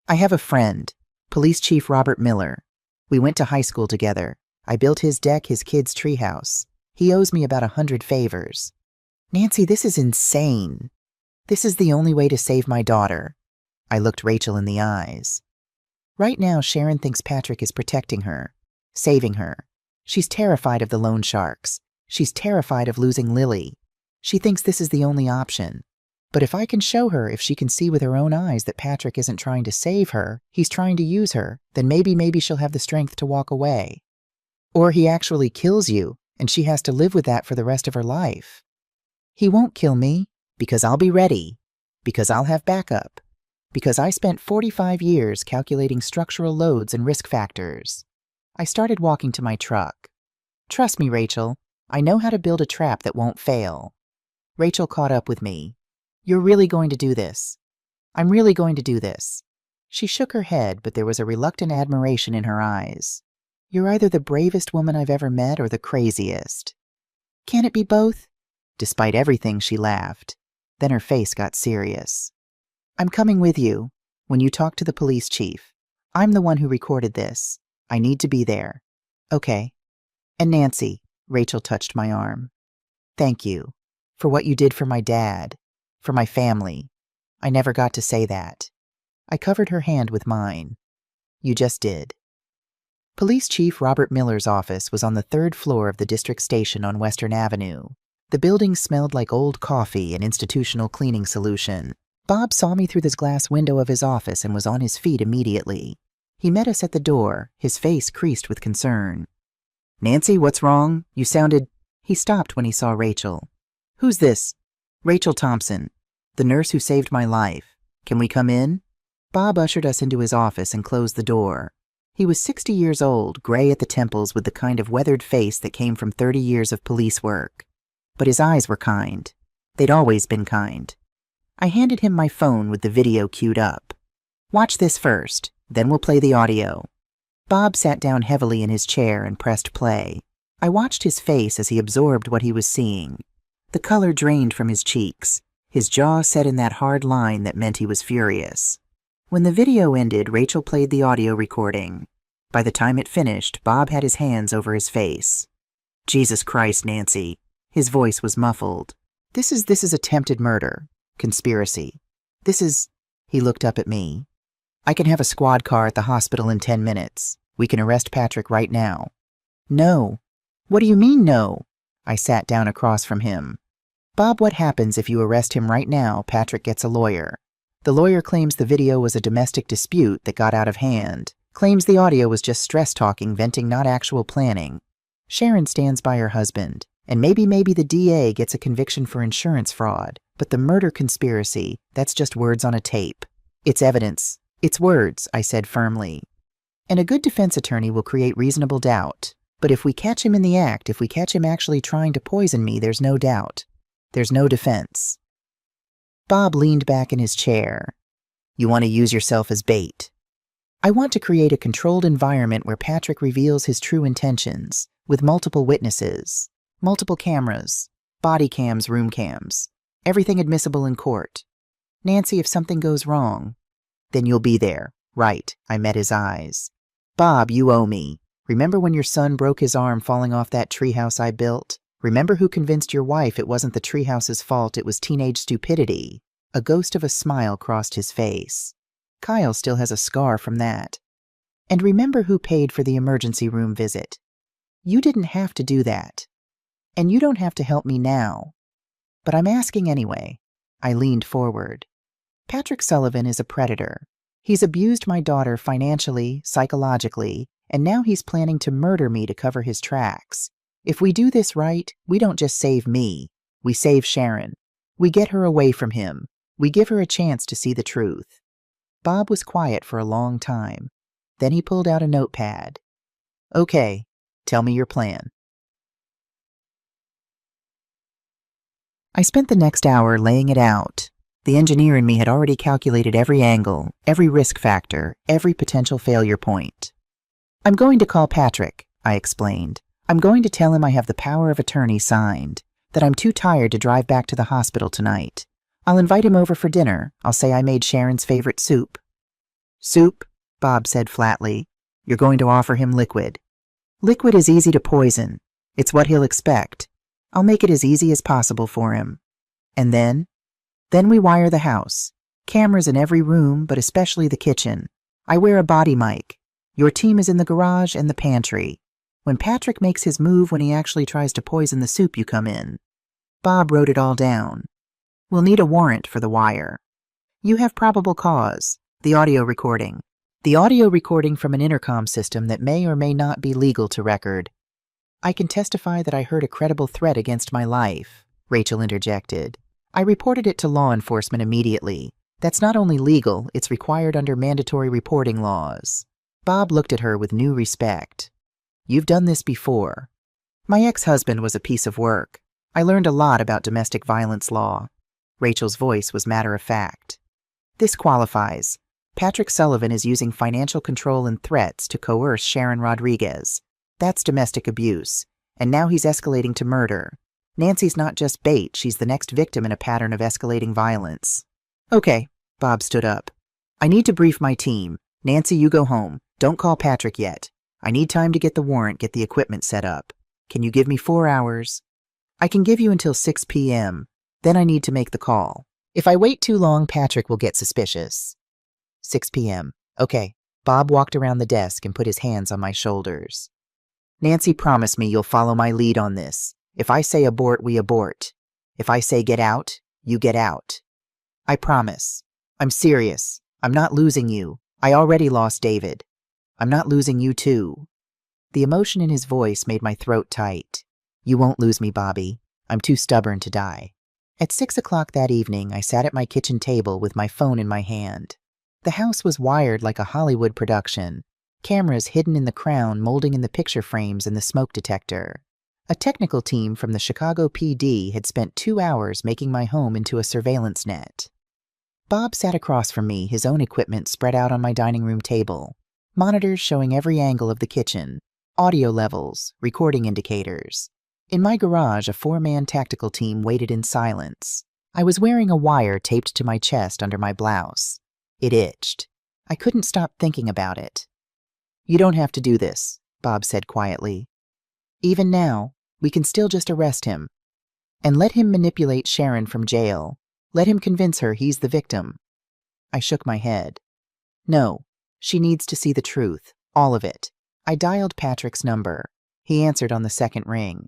I have a friend, Police Chief Robert Miller. We went to high school together. I built his deck, his kid's treehouse. He owes me about 100 favors. Nancy, this is insane. This is the only way to save my daughter. I looked Rachel in the eyes. Right now, Sharon thinks Patrick is protecting her, saving her. She's terrified of the loan sharks. She's terrified of losing Lily. She thinks this is the only option. But if I can show her, if she can see with her own eyes that Patrick isn't trying to save her, he's trying to use her, then maybe she'll have the strength to walk away. Or he actually kills you, and she has to live with that for the rest of her life. He won't kill me, because I'll be ready, because I'll have backup, because I spent 45 years calculating structural loads and risk factors. I started walking to my truck. Trust me, Rachel, I know how to build a trap that won't fail. Rachel caught up with me. You're really going to do this. I'm really going to do this. She shook her head, but there was a reluctant admiration in her eyes. You're either the bravest woman I've ever met or the craziest. Can it be both? Despite everything, she laughed. Then her face got serious. I'm coming with you. When you talk to the police chief. I'm the one who recorded this. I need to be there. Okay. And Nancy, Rachel touched my arm. Thank you. For what you did for my dad. For my family. I never got to say that. I covered her hand with mine. You just did. Police Chief Robert Miller's office was on the 3rd floor of the district station on Western Avenue. The building smelled like old coffee and institutional cleaning solution. Bob saw me through this glass window of his office and was on his feet immediately. He met us at the door, his face creased with concern. Nancy, what's wrong? You sounded... He stopped when he saw Rachel. Who's this? Rachel Thompson, the nurse who saved my life. Can we come in? Bob ushered us into his office and closed the door. He was 60 years old, gray at the temples with the kind of weathered face that came from 30 years of police work. But his eyes were kind. They'd always been kind. I handed him my phone with the video queued up. Watch this first, then we'll play the audio. Bob sat down heavily in his chair and pressed play. I watched his face as he absorbed what he was seeing. The color drained from his cheeks, his jaw set in that hard line that meant he was furious. When the video ended, Rachel played the audio recording. By the time it finished, Bob had his hands over his face. Jesus Christ, Nancy. His voice was muffled. This is attempted murder. Conspiracy. He looked up at me. I can have a squad car at the hospital in 10 minutes. We can arrest Patrick right now. No. What do you mean, no? I sat down across from him. Bob, what happens if you arrest him right now? Patrick gets a lawyer. The lawyer claims the video was a domestic dispute that got out of hand. Claims the audio was just stress talking, venting, not actual planning. Sharon stands by her husband. And maybe the DA gets a conviction for insurance fraud. But the murder conspiracy, that's just words on a tape. It's evidence. It's words, I said firmly. And a good defense attorney will create reasonable doubt. But if we catch him in the act, if we catch him actually trying to poison me, there's no doubt. There's no defense. Bob leaned back in his chair. You want to use yourself as bait. I want to create a controlled environment where Patrick reveals his true intentions, with multiple witnesses, multiple cameras, body cams, room cams, everything admissible in court. Nancy, if something goes wrong, then you'll be there. Right, I met his eyes. Bob, you owe me. Remember when your son broke his arm falling off that treehouse I built? Remember who convinced your wife it wasn't the treehouse's fault, it was teenage stupidity? A ghost of a smile crossed his face. Kyle still has a scar from that. And remember who paid for the emergency room visit? You didn't have to do that. And you don't have to help me now. But I'm asking anyway. I leaned forward. Patrick Sullivan is a predator. He's abused my daughter financially, psychologically, and now he's planning to murder me to cover his tracks. If we do this right, we don't just save me. We save Sharon. We get her away from him. We give her a chance to see the truth. Bob was quiet for a long time. Then he pulled out a notepad. Okay, tell me your plan. I spent the next hour laying it out. The engineer in me had already calculated every angle, every risk factor, every potential failure point. I'm going to call Patrick, I explained. I'm going to tell him I have the power of attorney signed, that I'm too tired to drive back to the hospital tonight. I'll invite him over for dinner. I'll say I made Sharon's favorite soup. Soup, Bob said flatly. You're going to offer him liquid. Liquid is easy to poison. It's what he'll expect. I'll make it as easy as possible for him. And then we wire the house. Cameras in every room, but especially the kitchen. I wear a body mic. Your team is in the garage and the pantry. When Patrick makes his move, when he actually tries to poison the soup, you come in. Bob wrote it all down. We'll need a warrant for the wire. You have probable cause, the audio recording. The audio recording from an intercom system that may or may not be legal to record. I can testify that I heard a credible threat against my life, Rachel interjected. I reported it to law enforcement immediately. That's not only legal, it's required under mandatory reporting laws. Bob looked at her with new respect. You've done this before. My ex-husband was a piece of work. I learned a lot about domestic violence law. Rachel's voice was matter-of-fact. This qualifies. Patrick Sullivan is using financial control and threats to coerce Sharon Rodriguez. That's domestic abuse. And now he's escalating to murder. Nancy's not just bait, she's the next victim in a pattern of escalating violence. Okay, Bob stood up. I need to brief my team. Nancy, you go home. Don't call Patrick yet. I need time to get the warrant, get the equipment set up. Can you give me 4 hours? I can give you until 6 p.m. Then I need to make the call. If I wait too long, Patrick will get suspicious. 6 p.m. Okay. Bob walked around the desk and put his hands on my shoulders. Nancy, promise me you'll follow my lead on this. If I say abort, we abort. If I say get out, you get out. I promise. I'm serious. I'm not losing you. I already lost David. I'm not losing you too. The emotion in his voice made my throat tight. You won't lose me, Bobby. I'm too stubborn to die. At 6 o'clock that evening, I sat at my kitchen table with my phone in my hand. The house was wired like a Hollywood production. Cameras hidden in the crown, molding in the picture frames and the smoke detector. A technical team from the Chicago PD had spent 2 hours making my home into a surveillance net. Bob sat across from me, his own equipment spread out on my dining room table. Monitors showing every angle of the kitchen, audio levels, recording indicators. In my garage, a 4-man tactical team waited in silence. I was wearing a wire taped to my chest under my blouse. It itched. I couldn't stop thinking about it. You don't have to do this, Bob said quietly. Even now, we can still just arrest him. And let him manipulate Sharon from jail. Let him convince her he's the victim. I shook my head. No, she needs to see the truth, all of it. I dialed Patrick's number. He answered on the second ring.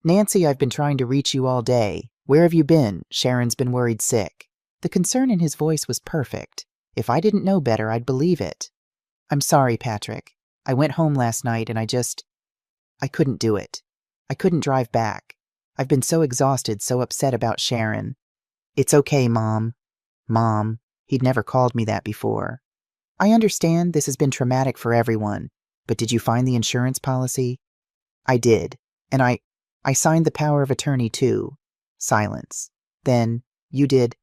Nancy, I've been trying to reach you all day. Where have you been? Sharon's been worried sick. The concern in his voice was perfect. If I didn't know better, I'd believe it. I'm sorry, Patrick. I went home last night and I couldn't do it. I couldn't drive back. I've been so exhausted, so upset about Sharon. It's okay, Mom. Mom. He'd never called me that before. I understand this has been traumatic for everyone, but did you find the insurance policy? I did, and I signed the power of attorney too. Silence. Then, you did.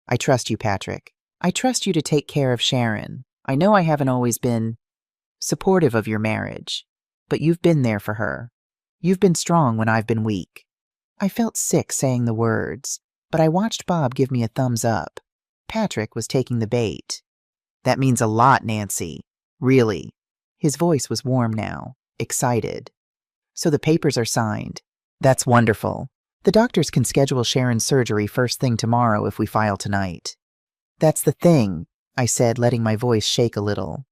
I trust you, Patrick. I trust you to take care of Sharon. I know I haven't always been supportive of your marriage, but you've been there for her. You've been strong when I've been weak. I felt sick saying the words, but I watched Bob give me a thumbs up. Patrick was taking the bait. That means a lot, Nancy. Really. His voice was warm now, excited. So the papers are signed. That's wonderful. The doctors can schedule Sharon's surgery first thing tomorrow if we file tonight. That's the thing, I said, letting my voice shake a little.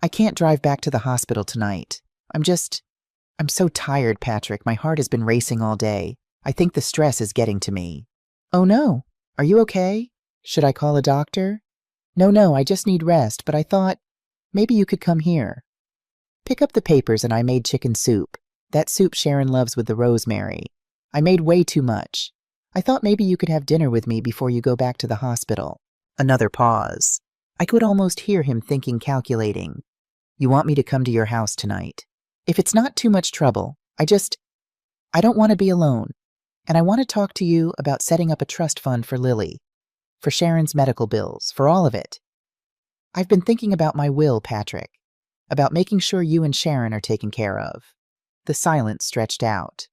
I can't drive back to the hospital tonight. I'm so tired, Patrick. My heart has been racing all day. I think the stress is getting to me. Oh no. Are you okay? Should I call a doctor? No, I just need rest, but I thought maybe you could come here. Pick up the papers and I made chicken soup. That soup Sharon loves with the rosemary. I made way too much. I thought maybe you could have dinner with me before you go back to the hospital. Another pause. I could almost hear him thinking, calculating. You want me to come to your house tonight? If it's not too much trouble, I don't want to be alone. And I want to talk to you about setting up a trust fund for Lily. For Sharon's medical bills, for all of it. I've been thinking about my will, Patrick. About making sure you and Sharon are taken care of. The silence stretched out.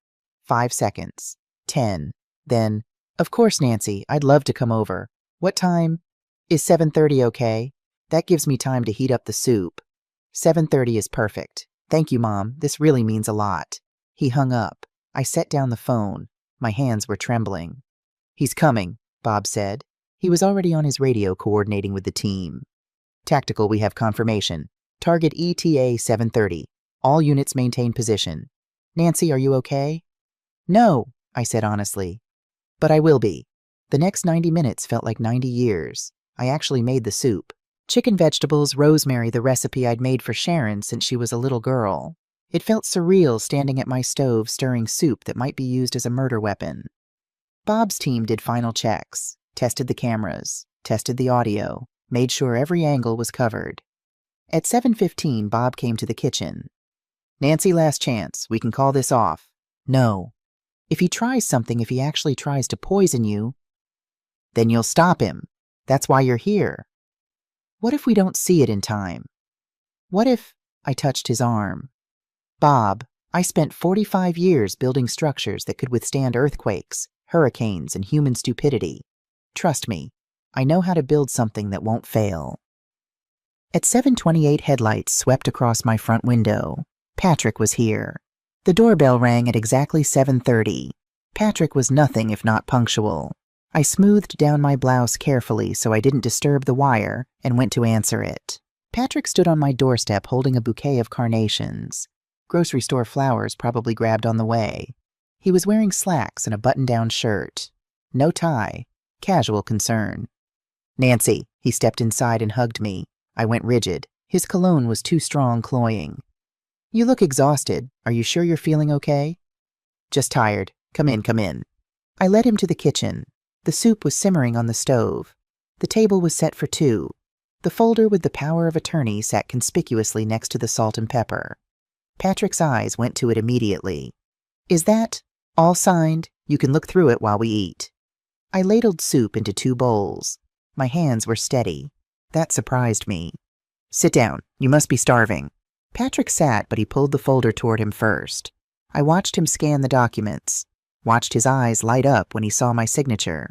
5 seconds. 10. Then, of course, Nancy, I'd love to come over. What time? Is 7:30 okay? That gives me time to heat up the soup. 7:30 is perfect. Thank you, Mom. This really means a lot. He hung up. I set down the phone. My hands were trembling. He's coming, Bob said. He was already on his radio coordinating with the team. Tactical, we have confirmation. Target ETA 7:30. All units maintain position. Nancy, are you okay? No, I said honestly. But I will be. The next 90 minutes felt like 90 years. I actually made the soup. Chicken, vegetables, rosemary, the recipe I'd made for Sharon since she was a little girl. It felt surreal standing at my stove stirring soup that might be used as a murder weapon. Bob's team did final checks, tested the cameras, tested the audio, made sure every angle was covered. At 7:15, Bob came to the kitchen. Nancy, last chance. We can call this off. No. If he tries something, if he actually tries to poison you, then you'll stop him. That's why you're here. What if we don't see it in time? What if... I touched his arm. Bob, I spent 45 years building structures that could withstand earthquakes, hurricanes, and human stupidity. Trust me, I know how to build something that won't fail. At 7:28, headlights swept across my front window. Patrick was here. The doorbell rang at exactly 7:30. Patrick was nothing if not punctual. I smoothed down my blouse carefully so I didn't disturb the wire and went to answer it. Patrick stood on my doorstep holding a bouquet of carnations. Grocery store flowers probably grabbed on the way. He was wearing slacks and a button-down shirt. No tie. Casual concern. Nancy, he stepped inside and hugged me. I went rigid. His cologne was too strong, cloying. You look exhausted. Are you sure you're feeling okay? Just tired. Come in. I led him to the kitchen. The soup was simmering on the stove. The table was set for two. The folder with the power of attorney sat conspicuously next to the salt and pepper. Patrick's eyes went to it immediately. Is that all signed? You can look through it while we eat. I ladled soup into 2 bowls. My hands were steady. That surprised me. Sit down. You must be starving. Patrick sat, but he pulled the folder toward him first. I watched him scan the documents. Watched his eyes light up when he saw my signature.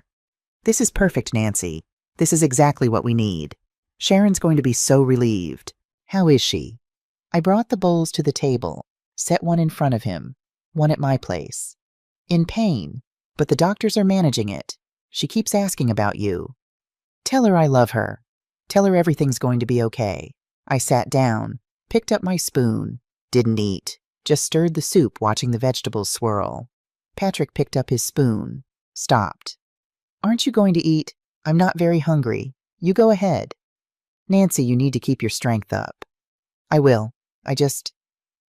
This is perfect, Nancy. This is exactly what we need. Sharon's going to be so relieved. How is she? I brought the bowls to the table, set one in front of him, one at my place. In pain. but the doctors are managing it. She keeps asking about you. Tell her I love her. Tell her everything's going to be okay. I sat down, picked up my spoon, didn't eat, just stirred the soup watching the vegetables swirl. Patrick picked up his spoon, stopped. Aren't you going to eat? I'm not very hungry. You go ahead. Nancy, you need to keep your strength up. I will.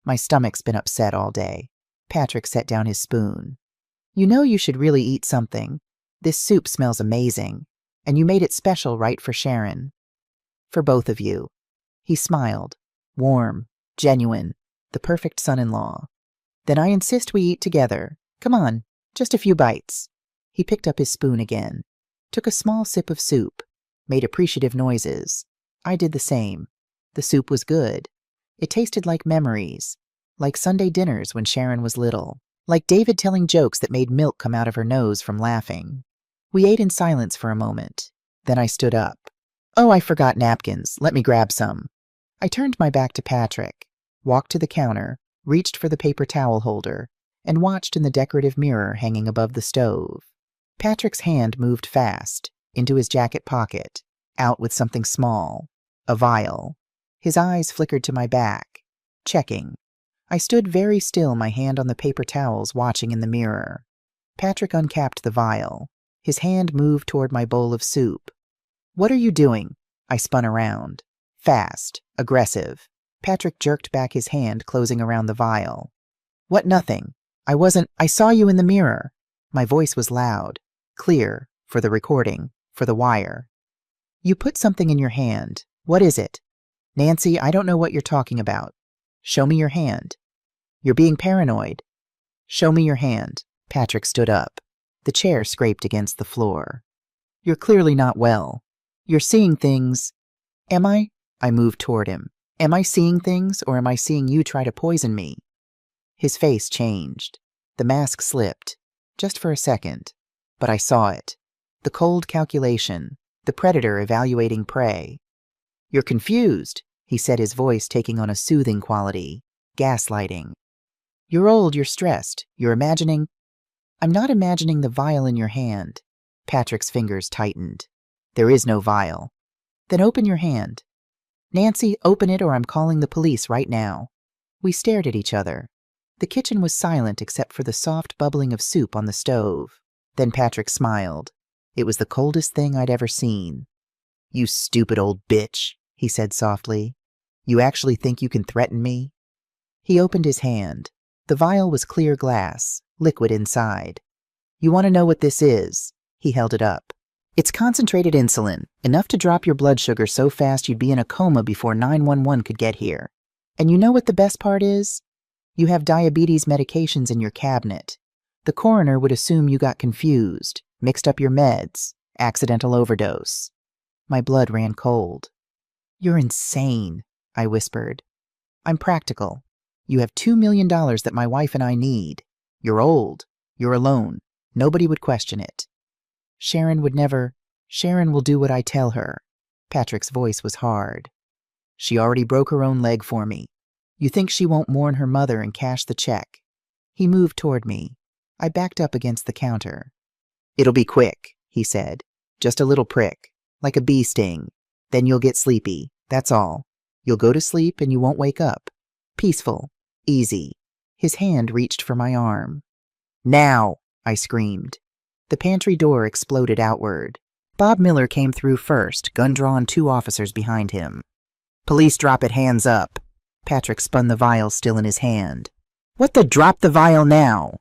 My stomach's been upset all day. Patrick set down his spoon. You know you should really eat something. This soup smells amazing, and you made it special right for Sharon. For both of you. He smiled. Warm, genuine, the perfect son-in-law. Then I insist we eat together. Come on, just a few bites. He picked up his spoon again, took a small sip of soup, made appreciative noises. I did the same. The soup was good. It tasted like memories, like Sunday dinners when Sharon was little, like David telling jokes that made milk come out of her nose from laughing. We ate in silence for a moment. Then I stood up. Oh, I forgot napkins. Let me grab some. I turned my back to Patrick, walked to the counter, reached for the paper towel holder, and watched in the decorative mirror hanging above the stove. Patrick's hand moved fast, into his jacket pocket, out with something small, a vial. His eyes flickered to my back, checking. I stood very still, my hand on the paper towels, watching in the mirror. Patrick uncapped the vial. His hand moved toward my bowl of soup. What are you doing? I spun around. Fast, aggressive. Patrick jerked back his hand, closing around the vial. What, nothing. I saw you in the mirror. My voice was loud, clear, for the recording, for the wire. You put something in your hand. What is it? Nancy, I don't know what you're talking about. Show me your hand. You're being paranoid. Show me your hand. Patrick stood up. The chair scraped against the floor. You're clearly not well. You're seeing things. Am I? I moved toward him. Am I seeing things, or am I seeing you try to poison me? His face changed. The mask slipped, just for a second. But I saw it. The cold calculation, the predator evaluating prey. You're confused, he said, his voice taking on a soothing quality, gaslighting. You're old, you're stressed, you're imagining. I'm not imagining the vial in your hand. Patrick's fingers tightened. There is no vial. Then open your hand. Nancy, open it or I'm calling the police right now. We stared at each other. The kitchen was silent except for the soft bubbling of soup on the stove. Then Patrick smiled. It was the coldest thing I'd ever seen. You stupid old bitch, he said softly. You actually think you can threaten me? He opened his hand. The vial was clear glass, liquid inside. You want to know what this is? He held it up. It's concentrated insulin, enough to drop your blood sugar so fast you'd be in a coma before 911 could get here. And you know what the best part is? You have diabetes medications in your cabinet. The coroner would assume you got confused, mixed up your meds, accidental overdose. My blood ran cold. You're insane, I whispered. I'm practical. You have $2 million that my wife and I need. You're old. You're alone. Nobody would question it. Sharon would never. Sharon will do what I tell her. Patrick's voice was hard. She already broke her own leg for me. You think she won't mourn her mother and cash the check? He moved toward me. I backed up against the counter. It'll be quick, he said. Just a little prick, like a bee sting. Then you'll get sleepy. That's all. You'll go to sleep and you won't wake up. Peaceful. Easy. His hand reached for my arm. Now, I screamed. The pantry door exploded outward. Bob Miller came through first, gun drawn, 2 officers behind him. Police, drop it, hands up. Patrick spun the vial still in his hand. What the, drop the vial now!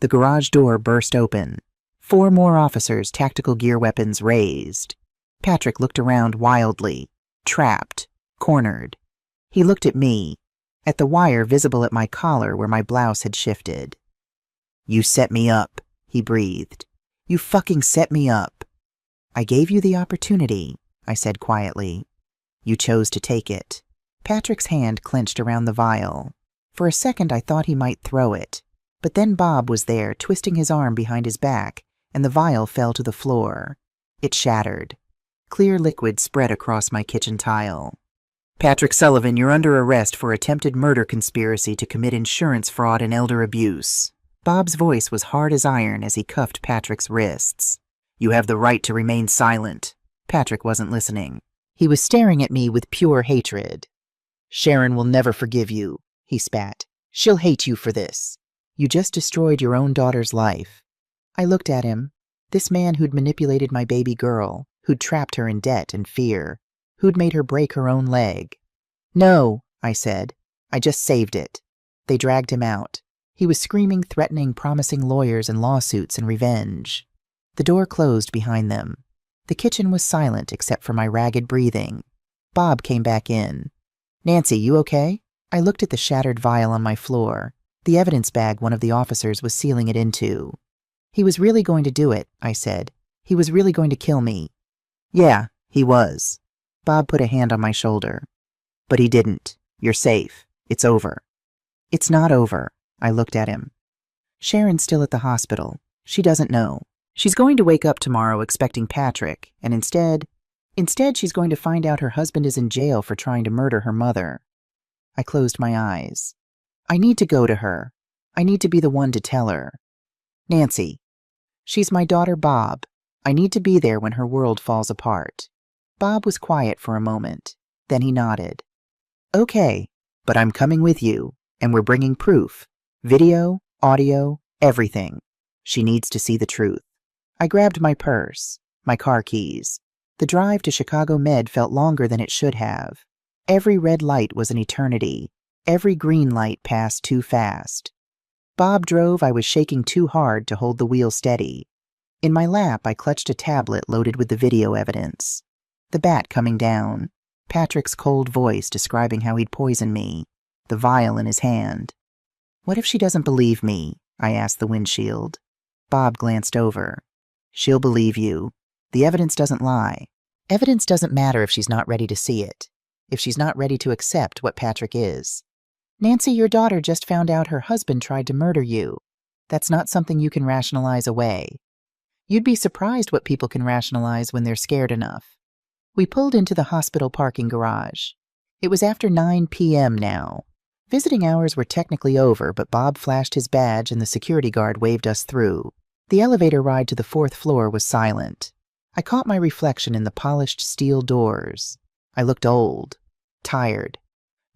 The garage door burst open. 4 more officers, tactical gear weapons raised. Patrick looked around wildly, trapped, cornered. He looked at me, at the wire visible at my collar where my blouse had shifted. You set me up, he breathed. You fucking set me up. I gave you the opportunity, I said quietly. You chose to take it. Patrick's hand clenched around the vial. For a second I thought he might throw it, but then Bob was there, twisting his arm behind his back, and the vial fell to the floor. It shattered. Clear liquid spread across my kitchen tile. Patrick Sullivan, you're under arrest for attempted murder conspiracy to commit insurance fraud and elder abuse. Bob's voice was hard as iron as he cuffed Patrick's wrists. "You have the right to remain silent." Patrick wasn't listening. He was staring at me with pure hatred. "Sharon will never forgive you," he spat. "She'll hate you for this. You just destroyed your own daughter's life." I looked at him. This man who'd manipulated my baby girl, who'd trapped her in debt and fear, who'd made her break her own leg. "No," I said. "I just saved it." They dragged him out. He was screaming, threatening, promising lawyers and lawsuits and revenge. The door closed behind them. The kitchen was silent except for my ragged breathing. Bob came back in. "Nancy, you okay?" I looked at the shattered vial on my floor, the evidence bag one of the officers was sealing it into. "He was really going to do it," I said. "He was really going to kill me." "Yeah, he was." Bob put a hand on my shoulder. "But he didn't. You're safe. It's over." "It's not over." I looked at him. "Sharon's still at the hospital. She doesn't know. She's going to wake up tomorrow expecting Patrick, and instead she's going to find out her husband is in jail for trying to murder her mother." I closed my eyes. "I need to go to her. I need to be the one to tell her. Nancy, she's my daughter Bob. I need to be there when her world falls apart." Bob was quiet for a moment. Then he nodded. "Okay, but I'm coming with you, and we're bringing proof. Video, audio, everything. She needs to see the truth." I grabbed my purse, my car keys. The drive to Chicago Med felt longer than it should have. Every red light was an eternity. Every green light passed too fast. Bob drove. I was shaking too hard to hold the wheel steady. In my lap, I clutched a tablet loaded with the video evidence. The bat coming down. Patrick's cold voice describing how he'd poison me. The vial in his hand. "What if she doesn't believe me?" I asked the windshield. Bob glanced over. "She'll believe you. The evidence doesn't lie. Evidence doesn't matter if she's not ready to see it. If she's not ready to accept what Patrick is. Nancy, your daughter just found out her husband tried to murder you. That's not something you can rationalize away. You'd be surprised what people can rationalize when they're scared enough." We pulled into the hospital parking garage. It was after 9 p.m. now. Visiting hours were technically over, but Bob flashed his badge and the security guard waved us through. The elevator ride to the 4th floor was silent. I caught my reflection in the polished steel doors. I looked old, tired.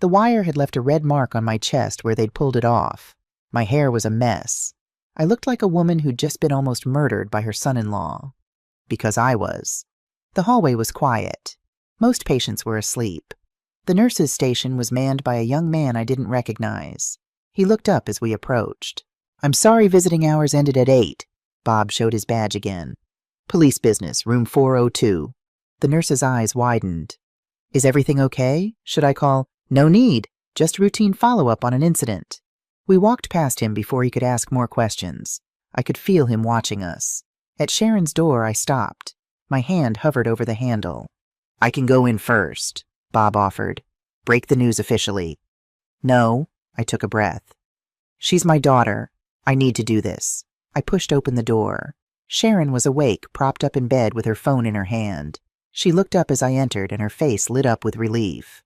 The wire had left a red mark on my chest where they'd pulled it off. My hair was a mess. I looked like a woman who'd just been almost murdered by her son-in-law. Because I was. The hallway was quiet. Most patients were asleep. The nurse's station was manned by a young man I didn't recognize. He looked up as we approached. "I'm sorry visiting hours ended at 8. Bob showed his badge again. "Police business, room 402. The nurse's eyes widened. "Is everything okay? Should I call?" "No need. Just routine follow-up on an incident." We walked past him before he could ask more questions. I could feel him watching us. At Sharon's door, I stopped. My hand hovered over the handle. "I can go in first," Bob offered. "Break the news officially." "No," I took a breath. "She's my daughter. I need to do this." I pushed open the door. Sharon was awake, propped up in bed with her phone in her hand. She looked up as I entered, and her face lit up with relief.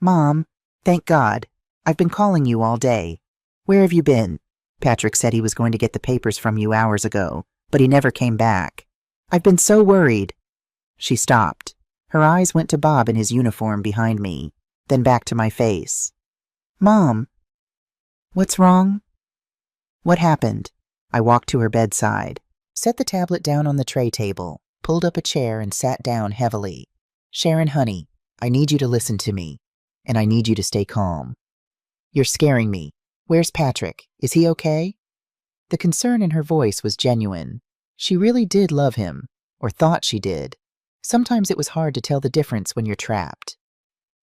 "Mom, thank God. I've been calling you all day. Where have you been? Patrick said he was going to get the papers from you hours ago, but he never came back. I've been so worried." She stopped. Her eyes went to Bob in his uniform behind me, then back to my face. "Mom, what's wrong?" "What happened?" I walked to her bedside, set the tablet down on the tray table, pulled up a chair and sat down heavily. "Sharon, honey, I need you to listen to me, and I need you to stay calm. You're scaring me. Where's Patrick? Is he okay?" The concern in her voice was genuine. She really did love him, or thought she did. Sometimes it was hard to tell the difference when you're trapped.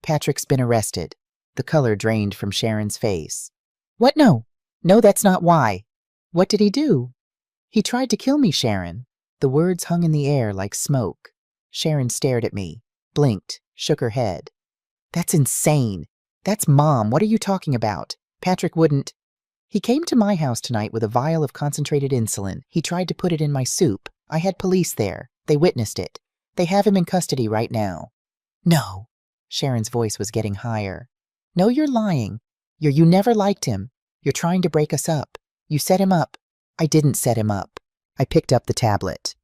"Patrick's been arrested." The color drained from Sharon's face. "What? No. No, that's not why. What did he do?" "He tried to kill me, Sharon." The words hung in the air like smoke. Sharon stared at me, blinked, shook her head. "That's insane. That's Mom. What are you talking about? Patrick wouldn't." "He came to my house tonight with a vial of concentrated insulin. He tried to put it in my soup. I had police there. They witnessed it. They have him in custody right now." "No." Sharon's voice was getting higher. "No, you're lying. You never liked him. You're trying to break us up. You set him up. I didn't set him up. I picked up the tablet.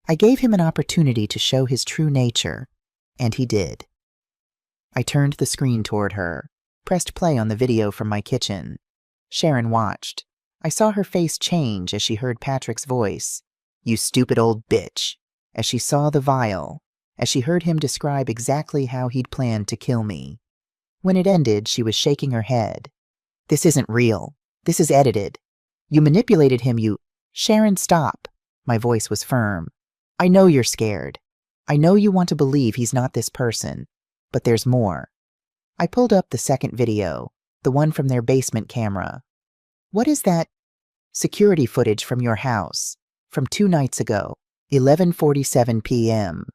I gave him an opportunity to show his true nature, and he did. I turned the screen toward her, pressed play on the video from my kitchen. Sharon watched. I saw her face change as she heard Patrick's voice. "You stupid old bitch," as she saw the vial, as she heard him describe exactly how he'd planned to kill me. When it ended, she was shaking her head. "This isn't real. This is edited. You manipulated him, you—" "Sharon, stop." My voice was firm. "I know you're scared. I know you want to believe he's not this person. But there's more." I pulled up the second video, the one from their basement camera. "What is that?" "Security footage from your house, from 2 nights ago, 11:47 p.m.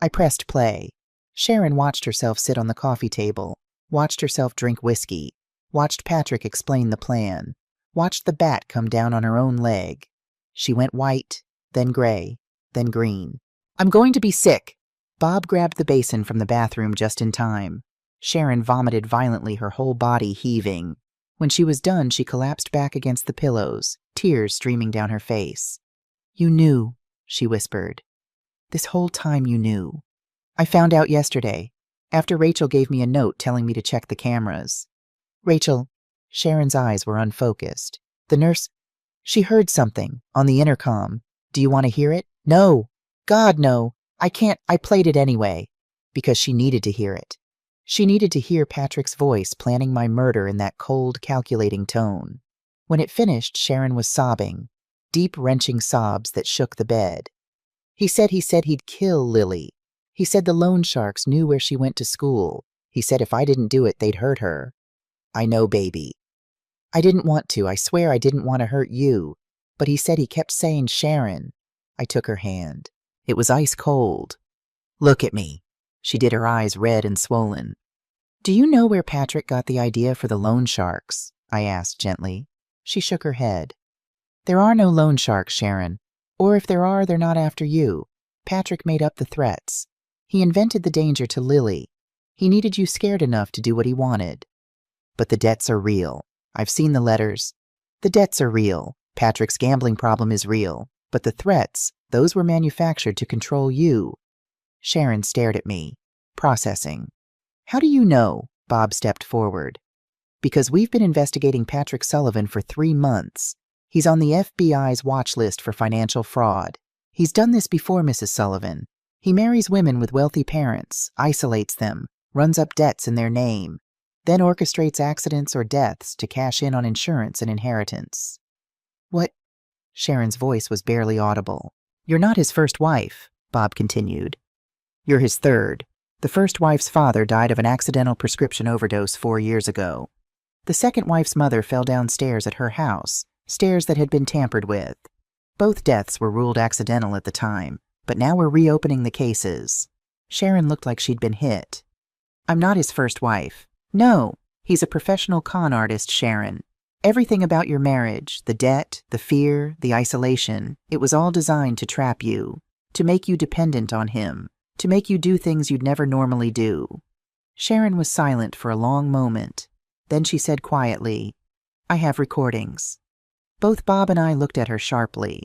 I pressed play. Sharon watched herself sit on the coffee table, watched herself drink whiskey, watched Patrick explain the plan, watched the bat come down on her own leg. She went white, then gray, then green. "I'm going to be sick." Bob grabbed the basin from the bathroom just in time. Sharon vomited violently, her whole body heaving. When she was done, she collapsed back against the pillows, tears streaming down her face. "You knew," she whispered. "This whole time you knew. I found out yesterday, after Rachel gave me a note telling me to check the cameras." "Rachel," Sharon's eyes were unfocused. "The nurse, she heard something on the intercom. Do you want to hear it?" "No. God, no. I can't. I played it anyway." Because she needed to hear it. She needed to hear Patrick's voice planning my murder in that cold, calculating tone. When it finished, Sharon was sobbing, deep, wrenching sobs that shook the bed. He said he'd kill Lily. He said the loan sharks knew where she went to school. He said if I didn't do it, they'd hurt her." "I know, baby." "I didn't want to. I swear I didn't want to hurt you. But he said he kept saying Sharon." I took her hand. It was ice cold. "Look at me." She did, her eyes red and swollen. "Do you know where Patrick got the idea for the loan sharks?" I asked gently. She shook her head. "There are no loan sharks, Sharon. Or if there are, they're not after you. Patrick made up the threats. He invented the danger to Lily. He needed you scared enough to do what he wanted. But the debts are real. I've seen the letters. The debts are real. Patrick's gambling problem is real. But the threats, those were manufactured to control you." Sharon stared at me, processing. "How do you know?" Bob stepped forward. "Because we've been investigating Patrick Sullivan for 3 months. He's on the FBI's watch list for financial fraud. He's done this before, Mrs. Sullivan. He marries women with wealthy parents, isolates them, runs up debts in their name, then orchestrates accidents or deaths to cash in on insurance and inheritance." "What?" Sharon's voice was barely audible. "You're not his first wife," Bob continued. "You're his third. The first wife's father died of an accidental prescription overdose 4 years ago. The second wife's mother fell downstairs at her house, stairs that had been tampered with. Both deaths were ruled accidental at the time, but now we're reopening the cases." Sharon looked like she'd been hit. "I'm not his first wife. No, he's a professional con artist, Sharon. Everything about your marriage, the debt, the fear, the isolation, it was all designed to trap you, to make you dependent on him, to make you do things you'd never normally do." Sharon was silent for a long moment. Then she said quietly, "I have recordings." Both Bob and I looked at her sharply.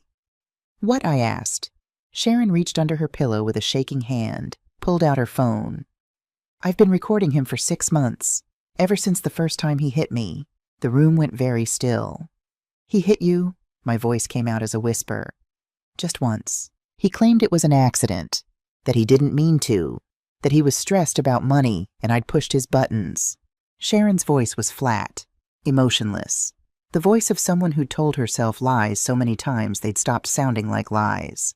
"What?" I asked. Sharon reached under her pillow with a shaking hand, pulled out her phone. "I've been recording him for 6 months, ever since the first time he hit me." The room went very still. "He hit you?" My voice came out as a whisper. "Just once. He claimed it was an accident, that he didn't mean to, that he was stressed about money and I'd pushed his buttons." Sharon's voice was flat, emotionless. The voice of someone who'd told herself lies so many times they'd stopped sounding like lies.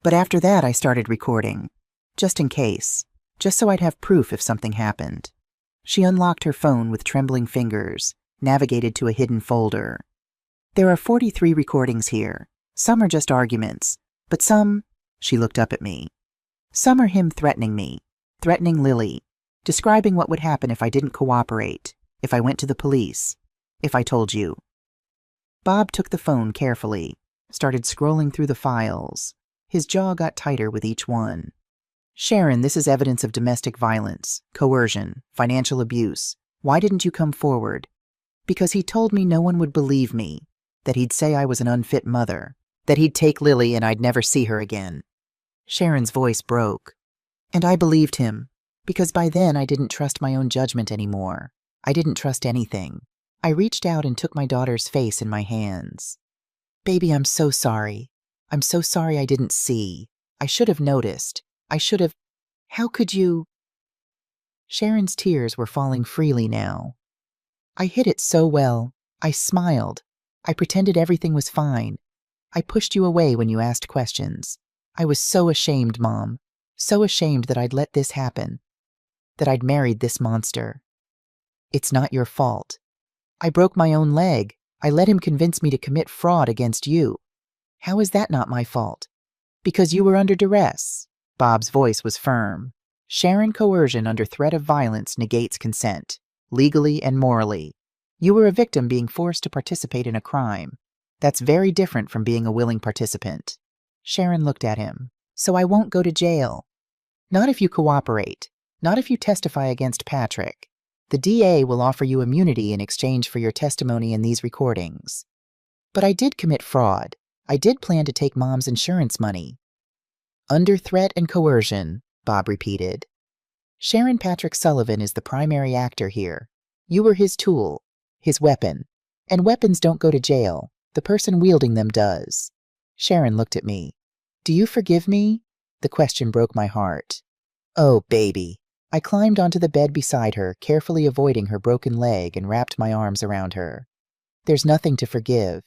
"But after that I started recording, just in case, just so I'd have proof if something happened." She unlocked her phone with trembling fingers, navigated to a hidden folder. "There are 43 recordings here. Some are just arguments, but some—" She looked up at me. "Some are him threatening me, threatening Lily, describing what would happen if I didn't cooperate, if I went to the police, if I told you." Bob took the phone carefully, started scrolling through the files. His jaw got tighter with each one. "Sharon, this is evidence of domestic violence, coercion, financial abuse. Why didn't you come forward?" "Because he told me no one would believe me. that he'd say I was an unfit mother, that he'd take Lily and I'd never see her again. Sharon's voice broke. And I believed him, because by then I didn't trust my own judgment anymore. I didn't trust anything. I reached out and took my daughter's face in my hands. Baby, I'm so sorry. I'm so sorry I didn't see. I should have noticed. I should have. How could you? Sharon's tears were falling freely now. I hid it so well. I smiled. I pretended everything was fine. I pushed you away when you asked questions. I was so ashamed, Mom. So ashamed that I'd let this happen. That I'd married this monster. It's not your fault. I broke my own leg. I let him convince me to commit fraud against you. How is that not my fault? Because you were under duress. Bob's voice was firm. Sharon, coercion under threat of violence negates consent, legally and morally. You were a victim being forced to participate in a crime. That's very different from being a willing participant. Sharon looked at him. So I won't go to jail. Not if you cooperate. Not if you testify against Patrick. The DA will offer you immunity in exchange for your testimony in these recordings. But I did commit fraud. I did plan to take Mom's insurance money. Under threat and coercion, Bob repeated. Sharon Patrick Sullivan is the primary actor here. You were his tool, his weapon. And weapons don't go to jail. The person wielding them does. Sharon looked at me. Do you forgive me? The question broke my heart. Oh, baby. I climbed onto the bed beside her, carefully avoiding her broken leg, and wrapped my arms around her. There's nothing to forgive.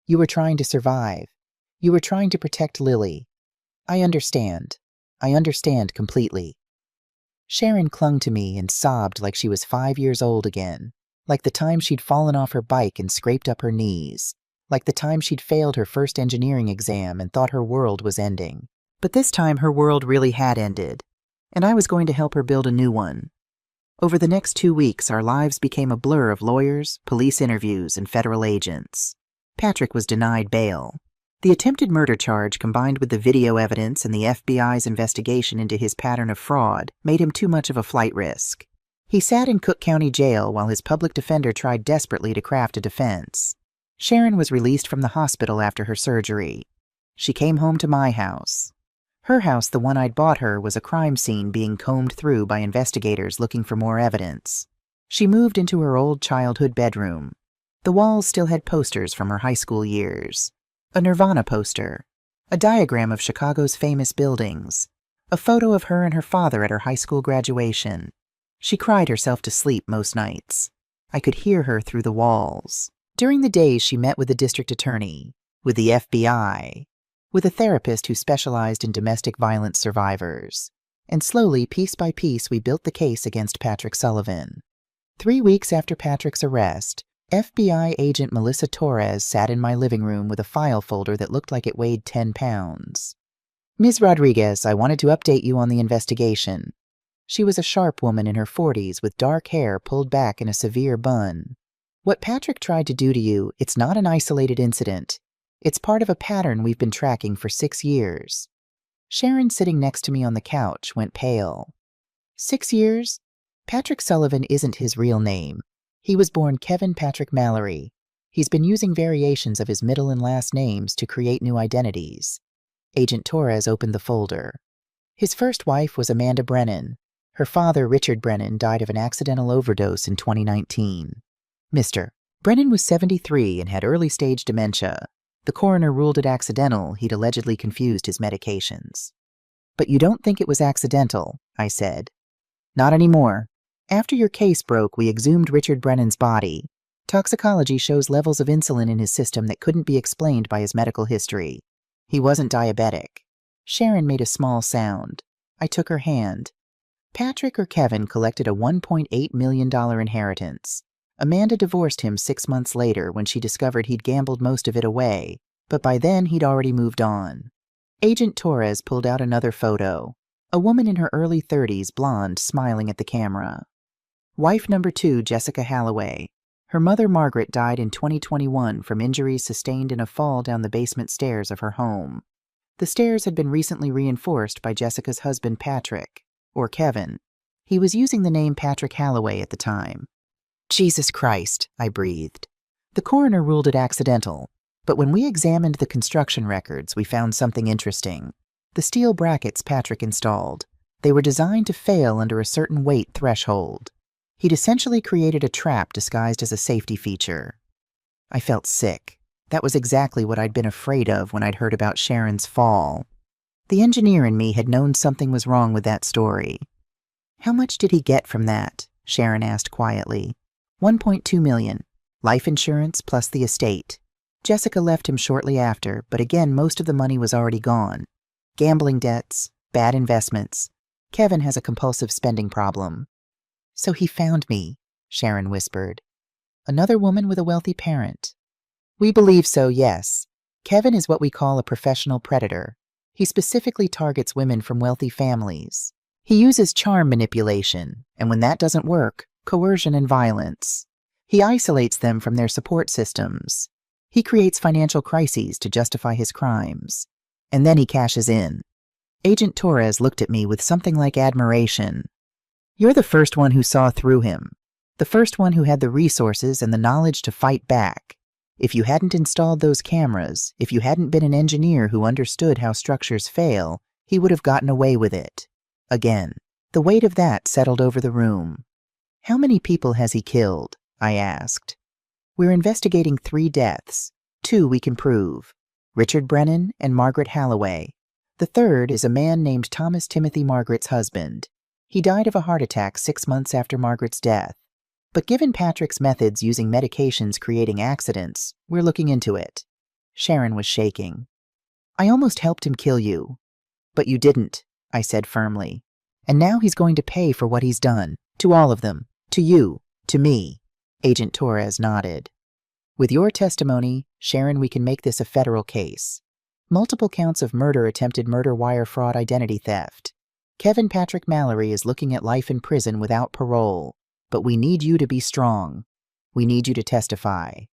You were trying to survive. You were trying to protect Lily. I understand. I understand completely. Sharon clung to me and sobbed like she was 5 years old again, like the time she'd fallen off her bike and scraped up her knees, like the time she'd failed her first engineering exam and thought her world was ending. But this time her world really had ended, and I was going to help her build a new one. Over the next 2 weeks, our lives became a blur of lawyers, police interviews, and federal agents. Patrick was denied bail. The attempted murder charge, combined with the video evidence and the FBI's investigation into his pattern of fraud, made him too much of a flight risk. He sat in Cook County Jail while his public defender tried desperately to craft a defense. Sharon was released from the hospital after her surgery. She came home to my house. Her house, the one I'd bought her, was a crime scene being combed through by investigators looking for more evidence. She moved into her old childhood bedroom. The walls still had posters from her high school years. A Nirvana poster, a diagram of Chicago's famous buildings, a photo of her and her father at her high school graduation. She cried herself to sleep most nights. I could hear her through the walls. During the days, she met with the district attorney, with the FBI, with a therapist who specialized in domestic violence survivors. And slowly, piece by piece, we built the case against Patrick Sullivan. 3 weeks after Patrick's arrest, FBI agent Melissa Torres sat in my living room with a file folder that looked like it weighed 10 pounds. Ms. Rodriguez, I wanted to update you on the investigation. She was a sharp woman in her 40s with dark hair pulled back in a severe bun. What Patrick tried to do to you, it's not an isolated incident. It's part of a pattern we've been tracking for 6 years. Sharon, sitting next to me on the couch, went pale. 6 years? Patrick Sullivan isn't his real name. He was born Kevin Patrick Mallory. He's been using variations of his middle and last names to create new identities. Agent Torres opened the folder. His first wife was Amanda Brennan. Her father, Richard Brennan, died of an accidental overdose in 2019. Mr. Brennan was 73 and had early-stage dementia. The coroner ruled it accidental. He'd allegedly confused his medications. But you don't think it was accidental, I said. Not anymore. After your case broke, we exhumed Richard Brennan's body. Toxicology shows levels of insulin in his system that couldn't be explained by his medical history. He wasn't diabetic. Sharon made a small sound. I took her hand. Patrick or Kevin collected a $1.8 million inheritance. Amanda divorced him 6 months later when she discovered he'd gambled most of it away, but by then he'd already moved on. Agent Torres pulled out another photo. A woman in her early 30s, blonde, smiling at the camera. Wife number 2, Jessica Halloway. Her mother, Margaret, died in 2021 from injuries sustained in a fall down the basement stairs of her home. The stairs had been recently reinforced by Jessica's husband, Patrick, or Kevin. He was using the name Patrick Halloway at the time. Jesus Christ, I breathed. The coroner ruled it accidental. But when we examined the construction records, we found something interesting. The steel brackets Patrick installed, they were designed to fail under a certain weight threshold. He'd essentially created a trap disguised as a safety feature. I felt sick. That was exactly what I'd been afraid of when I'd heard about Sharon's fall. The engineer in me had known something was wrong with that story. "How much did he get from that?" Sharon asked quietly. $1.2 million. Life insurance plus the estate. Jessica left him shortly after, but again most of the money was already gone. Gambling debts, bad investments. Kevin has a compulsive spending problem. "So he found me," Sharon whispered. "Another woman with a wealthy parent." "We believe so, yes. Kevin is what we call a professional predator. He specifically targets women from wealthy families. He uses charm manipulation, and when that doesn't work, coercion and violence. He isolates them from their support systems. He creates financial crises to justify his crimes. And then he cashes in." Agent Torres looked at me with something like admiration. "You're the first one who saw through him. The first one who had the resources and the knowledge to fight back. If you hadn't installed those cameras, if you hadn't been an engineer who understood how structures fail, he would have gotten away with it." Again, the weight of that settled over the room. "How many people has he killed?" I asked. "We're investigating 3 deaths. 2 we can prove. Richard Brennan and Margaret Halloway. The third is a man named Thomas Timothy Margaret's husband. He died of a heart attack 6 months after Margaret's death. But given Patrick's methods using medications creating accidents, we're looking into it." Sharon was shaking. "I almost helped him kill you." "But you didn't," I said firmly. "And now he's going to pay for what he's done. To all of them. To you. To me." Agent Torres nodded. "With your testimony, Sharon, we can make this a federal case. Multiple counts of murder, attempted murder, wire fraud, identity theft. Kevin Patrick Mallory is looking at life in prison without parole. But we need you to be strong. We need you to testify."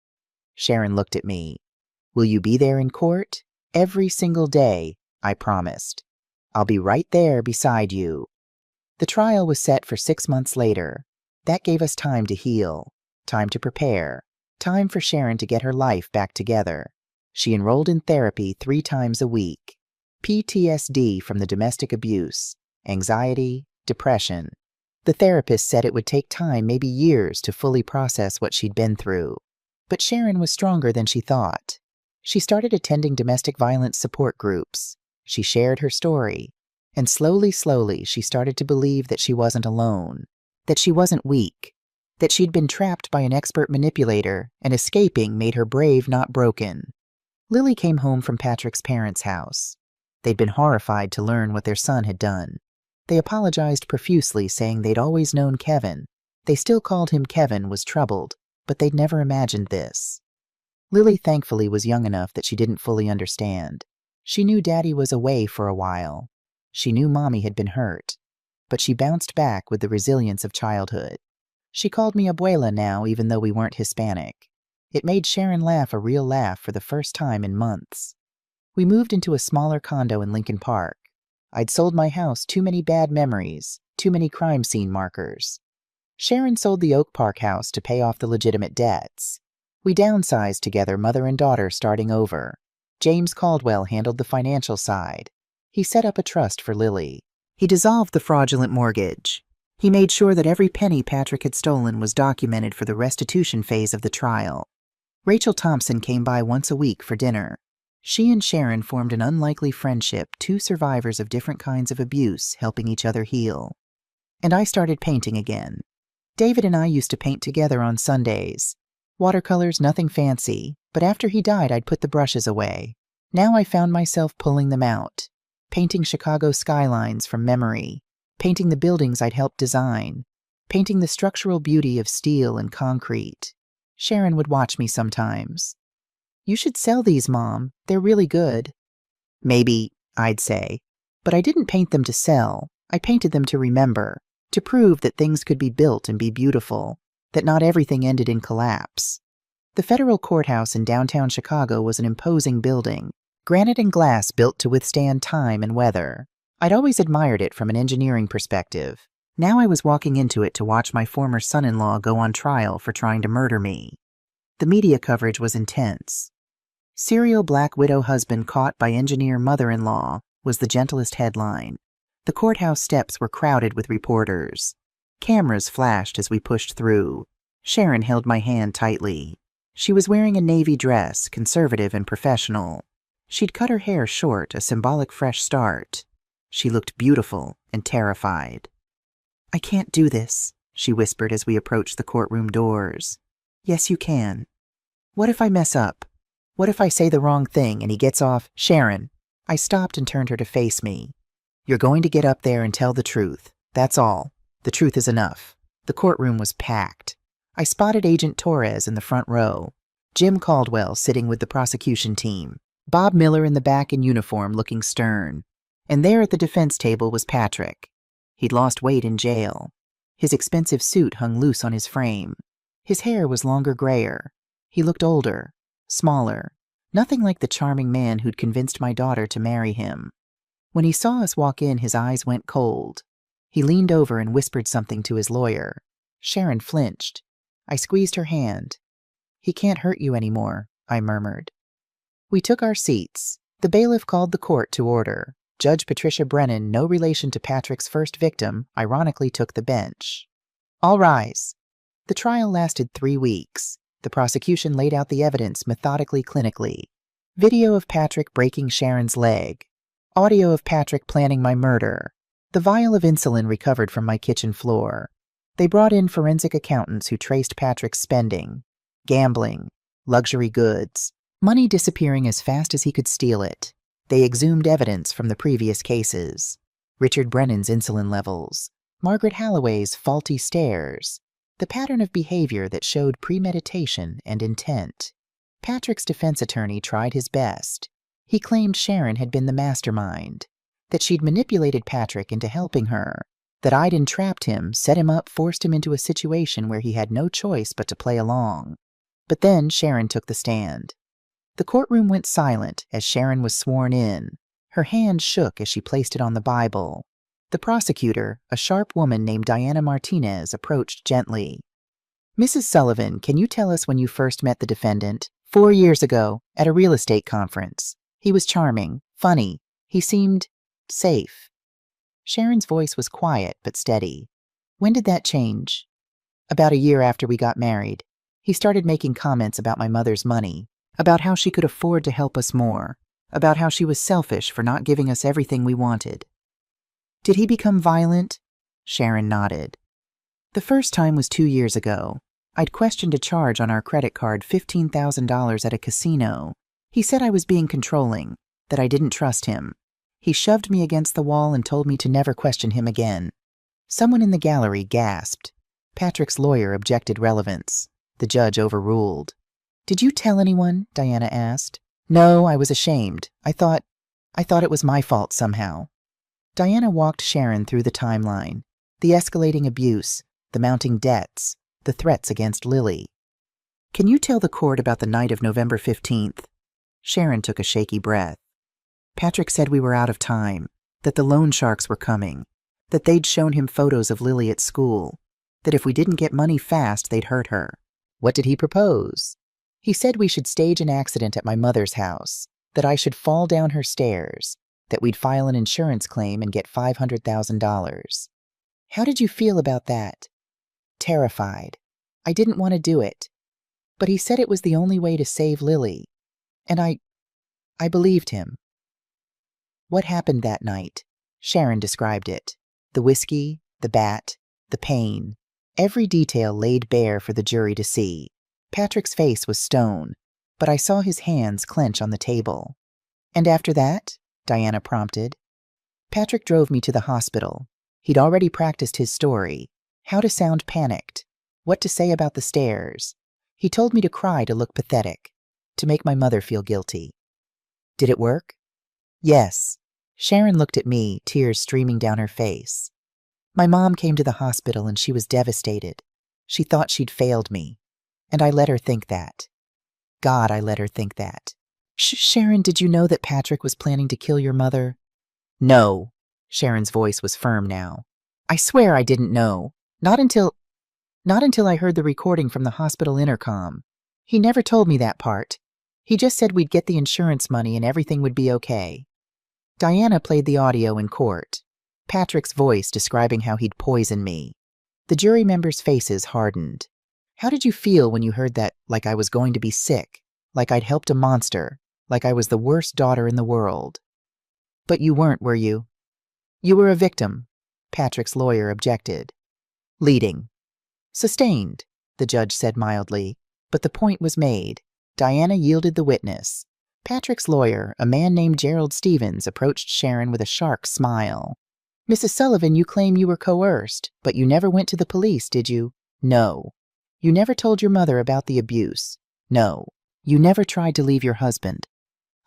Sharon looked at me. "Will you be there in court? Every single day," I promised. "I'll be right there beside you." The trial was set for 6 months later. That gave us time to heal, time to prepare, time for Sharon to get her life back together. She enrolled in therapy 3 times a week. PTSD from the domestic abuse, anxiety, depression. The therapist said it would take time, maybe years, to fully process what she'd been through. But Sharon was stronger than she thought. She started attending domestic violence support groups. She shared her story. And slowly, she started to believe that she wasn't alone, that she wasn't weak, that she'd been trapped by an expert manipulator, and escaping made her brave, not broken. Lily came home from Patrick's parents' house. They'd been horrified to learn what their son had done. They apologized profusely, saying they'd always known Kevin. They still called him Kevin, was troubled, but they'd never imagined this. Lily thankfully was young enough that she didn't fully understand. She knew Daddy was away for a while. She knew Mommy had been hurt. But she bounced back with the resilience of childhood. She called me abuela now, even though we weren't Hispanic. It made Sharon laugh a real laugh for the first time in months. We moved into a smaller condo in Lincoln Park. I'd sold my house, too many bad memories, too many crime scene markers. Sharon sold the Oak Park house to pay off the legitimate debts. We downsized together, mother and daughter, starting over. James Caldwell handled the financial side. He set up a trust for Lily. He dissolved the fraudulent mortgage. He made sure that every penny Patrick had stolen was documented for the restitution phase of the trial. Rachel Thompson came by once a week for dinner. She and Sharon formed an unlikely friendship, 2 survivors of different kinds of abuse helping each other heal. And I started painting again. David and I used to paint together on Sundays. Watercolors, nothing fancy, but after he died I'd put the brushes away. Now I found myself pulling them out, painting Chicago skylines from memory, painting the buildings I'd helped design, painting the structural beauty of steel and concrete. Sharon would watch me sometimes. "You should sell these, Mom. They're really good." "Maybe," I'd say. But I didn't paint them to sell. I painted them to remember, to prove that things could be built and be beautiful, that not everything ended in collapse. The federal courthouse in downtown Chicago was an imposing building, granite and glass built to withstand time and weather. I'd always admired it from an engineering perspective. Now I was walking into it to watch my former son-in-law go on trial for trying to murder me. The media coverage was intense. Serial Black Widow Husband Caught by Engineer Mother-in-Law was the gentlest headline. The courthouse steps were crowded with reporters. Cameras flashed as we pushed through. Sharon held my hand tightly. She was wearing a navy dress, conservative and professional. She'd cut her hair short, a symbolic fresh start. She looked beautiful and terrified. "I can't do this," she whispered as we approached the courtroom doors. "Yes, you can. What if I mess up? What if I say the wrong thing and he gets off?" "Sharon." I stopped and turned her to face me. "You're going to get up there and tell the truth. That's all. The truth is enough." The courtroom was packed. I spotted Agent Torres in the front row, Jim Caldwell sitting with the prosecution team, Bob Miller in the back in uniform looking stern. And there at the defense table was Patrick. He'd lost weight in jail. His expensive suit hung loose on his frame. His hair was longer grayer. He looked older, smaller, nothing like the charming man who'd convinced my daughter to marry him. When he saw us walk in, his eyes went cold. He leaned over and whispered something to his lawyer. Sharon flinched. I squeezed her hand. "He can't hurt you anymore," I murmured. We took our seats. The bailiff called the court to order. Judge Patricia Brennan, no relation to Patrick's first victim, ironically took the bench. "All rise." The trial lasted 3 weeks. The prosecution laid out the evidence methodically, clinically. Video of Patrick breaking Sharon's leg. Audio of Patrick planning my murder. The vial of insulin recovered from my kitchen floor. They brought in forensic accountants who traced Patrick's spending. Gambling. Luxury goods. Money disappearing as fast as he could steal it. They exhumed evidence from the previous cases. Richard Brennan's insulin levels. Margaret Halloway's faulty stares. The pattern of behavior that showed premeditation and intent. Patrick's defense attorney tried his best. He claimed Sharon had been the mastermind, that she'd manipulated Patrick into helping her, that I'd entrapped him, set him up, forced him into a situation where he had no choice but to play along. But then Sharon took the stand. The courtroom went silent as Sharon was sworn in. Her hand shook as she placed it on the Bible. The prosecutor, a sharp woman named Diana Martinez, approached gently. "Mrs. Sullivan, can you tell us when you first met the defendant?" 4 years ago, at a real estate conference. He was charming, funny. He seemed safe." Sharon's voice was quiet but steady. "When did that change?" "About a year after we got married. He started making comments about my mother's money, about how she could afford to help us more, about how she was selfish for not giving us everything we wanted." "Did he become violent?" Sharon nodded. "The first time was 2 years ago. I'd questioned a charge on our credit card, $15,000 at a casino. He said I was being controlling, that I didn't trust him. He shoved me against the wall and told me to never question him again." Someone in the gallery gasped. Patrick's lawyer objected relevance. The judge overruled. "Did you tell anyone?" Diana asked. "No, I was ashamed. I thought it was my fault somehow." Diana walked Sharon through the timeline. The escalating abuse, the mounting debts, the threats against Lily. "Can you tell the court about the night of November 15th? Sharon took a shaky breath. "Patrick said we were out of time, that the loan sharks were coming, that they'd shown him photos of Lily at school, that if we didn't get money fast, they'd hurt her." "What did he propose?" "He said we should stage an accident at my mother's house, that I should fall down her stairs, that we'd file an insurance claim and get $500,000. "How did you feel about that?" "Terrified. I didn't want to do it. But he said it was the only way to save Lily. And I believed him." What happened that night? Sharon described it. The whiskey, the bat, the pain. Every detail laid bare for the jury to see. Patrick's face was stone, but I saw his hands clench on the table. "And after that?" Diana prompted. "Patrick drove me to the hospital. He'd already practiced his story, how to sound panicked, what to say about the stairs. He told me to cry to look pathetic, to make my mother feel guilty." "Did it work?" "Yes." Sharon looked at me, tears streaming down her face. "My mom came to the hospital and she was devastated. She thought she'd failed me. And I let her think that. God, I let her think that." Sharon, did you know that Patrick was planning to kill your mother?" "No." Sharon's voice was firm now. "I swear I didn't know. Not until I heard the recording from the hospital intercom. He never told me that part. He just said we'd get the insurance money and everything would be okay. Diana played the audio in court. Patrick's voice describing how he'd poison me. The jury members' faces hardened. How did you feel when you heard that, like I was going to be sick, like I'd helped a monster, like I was the worst daughter in the world? But you weren't, were you? You were a victim, Patrick's lawyer objected. Leading. Sustained, the judge said mildly, but the point was made. Diana yielded the witness. Patrick's lawyer, a man named Gerald Stevens, approached Sharon with a shark smile. Mrs. Sullivan, you claim you were coerced, but you never went to the police, did you? No. You never told your mother about the abuse? No. You never tried to leave your husband?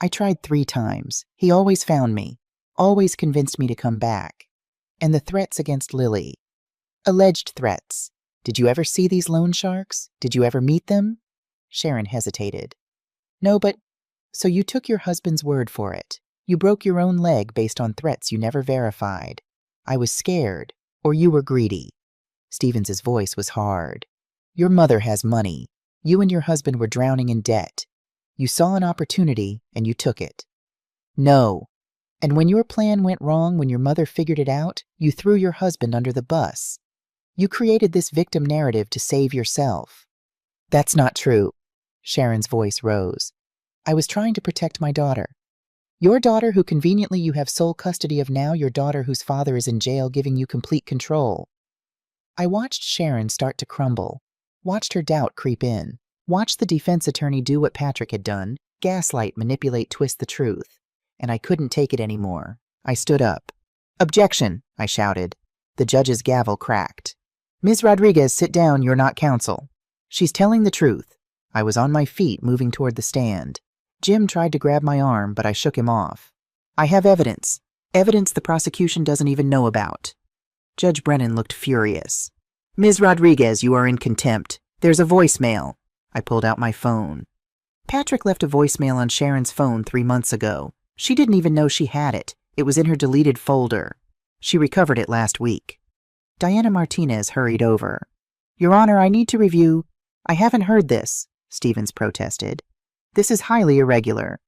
I tried 3 times. He always found me, always convinced me to come back. And the threats against Lily. Alleged threats. Did you ever see these loan sharks? Did you ever meet them? Sharon hesitated. No, but... So you took your husband's word for it. You broke your own leg based on threats you never verified. I was scared, or you were greedy. Stevens's voice was hard. Your mother has money. You and your husband were drowning in debt. You saw an opportunity, and you took it. No. And when your plan went wrong, when your mother figured it out, you threw your husband under the bus. You created this victim narrative to save yourself. That's not true. Sharon's voice rose. I was trying to protect my daughter. Your daughter who conveniently you have sole custody of now, your daughter whose father is in jail giving you complete control. I watched Sharon start to crumble, watched her doubt creep in, watched the defense attorney do what Patrick had done, gaslight, manipulate, twist the truth. And I couldn't take it anymore. I stood up. Objection, I shouted. The judge's gavel cracked. Ms. Rodriguez, sit down, you're not counsel. She's telling the truth. I was on my feet, moving toward the stand. Jim tried to grab my arm, but I shook him off. I have evidence. Evidence the prosecution doesn't even know about. Judge Brennan looked furious. Ms. Rodriguez, you are in contempt. There's a voicemail. I pulled out my phone. Patrick left a voicemail on Sharon's phone 3 months ago. She didn't even know she had it. It was in her deleted folder. She recovered it last week. Diana Martinez hurried over. Your Honor, I need to review. I haven't heard this, Stevens protested. This is highly irregular.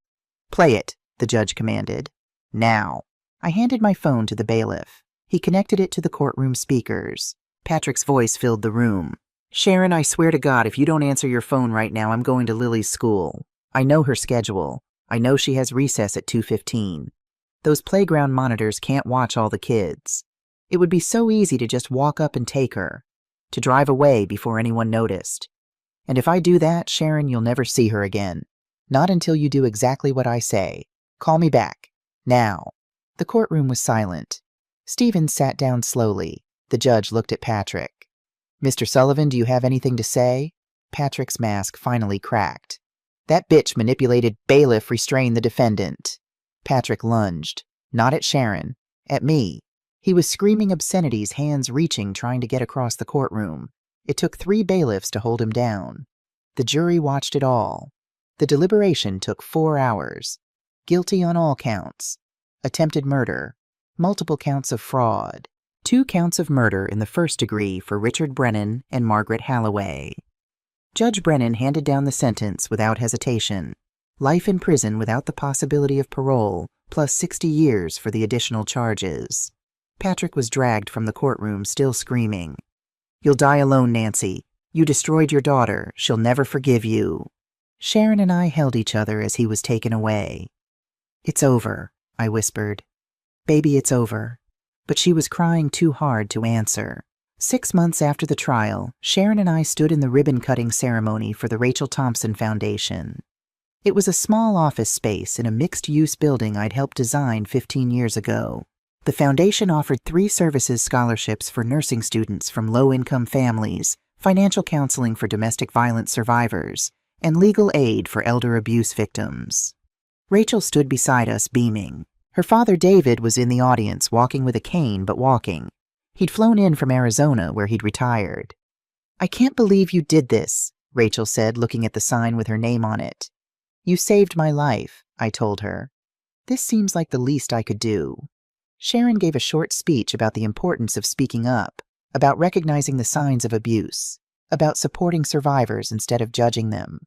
Play it, the judge commanded. Now. I handed my phone to the bailiff. He connected it to the courtroom speakers. Patrick's voice filled the room. Sharon, I swear to God, if you don't answer your phone right now, I'm going to Lily's school. I know her schedule. I know she has recess at 2:15. Those playground monitors can't watch all the kids. It would be so easy to just walk up and take her, to drive away before anyone noticed. And if I do that, Sharon, you'll never see her again. Not until you do exactly what I say. Call me back. Now. The courtroom was silent. Stevens sat down slowly. The judge looked at Patrick. Mr. Sullivan, do you have anything to say? Patrick's mask finally cracked. That bitch manipulated bailiff restrained the defendant. Patrick lunged. Not at Sharon. At me. He was screaming obscenities, hands reaching, trying to get across the courtroom. It took 3 bailiffs to hold him down. The jury watched it all. The deliberation took 4 hours. Guilty on all counts. Attempted murder. Multiple counts of fraud. 2 counts of murder in the first degree for Richard Brennan and Margaret Halloway. Judge Brennan handed down the sentence without hesitation. Life in prison without the possibility of parole, plus 60 years for the additional charges. Patrick was dragged from the courtroom, still screaming. You'll die alone, Nancy. You destroyed your daughter. She'll never forgive you. Sharon and I held each other as he was taken away. It's over, I whispered. Baby, it's over. But she was crying too hard to answer. 6 months after the trial, Sharon and I stood in the ribbon-cutting ceremony for the Rachel Thompson Foundation. It was a small office space in a mixed-use building I'd helped design 15 years ago. The foundation offered 3 services scholarships for nursing students from low-income families, financial counseling for domestic violence survivors, and legal aid for elder abuse victims. Rachel stood beside us, beaming. Her father, David, was in the audience, walking with a cane, but walking. He'd flown in from Arizona, where he'd retired. I can't believe you did this, Rachel said, looking at the sign with her name on it. You saved my life, I told her. This seems like the least I could do. Sharon gave a short speech about the importance of speaking up, about recognizing the signs of abuse, about supporting survivors instead of judging them.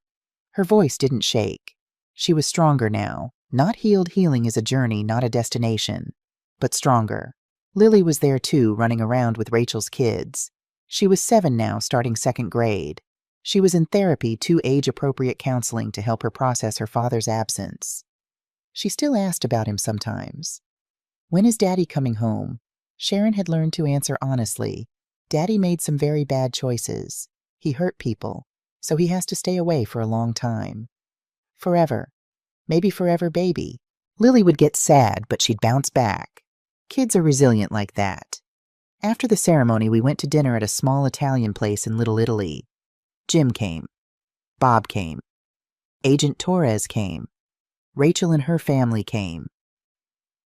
Her voice didn't shake. She was stronger now. Not healed. Healing is a journey, not a destination. But stronger. Lily was there too, running around with Rachel's kids. She was 7 now, starting 2nd grade. She was in therapy, 2 age-appropriate counseling to help her process her father's absence. She still asked about him sometimes. When is Daddy coming home? Sharon had learned to answer honestly. Daddy made some very bad choices. He hurt people, so he has to stay away for a long time. Forever. Maybe forever, baby. Lily would get sad, but she'd bounce back. Kids are resilient like that. After the ceremony, we went to dinner at a small Italian place in Little Italy. Jim came. Bob came. Agent Torres came. Rachel and her family came.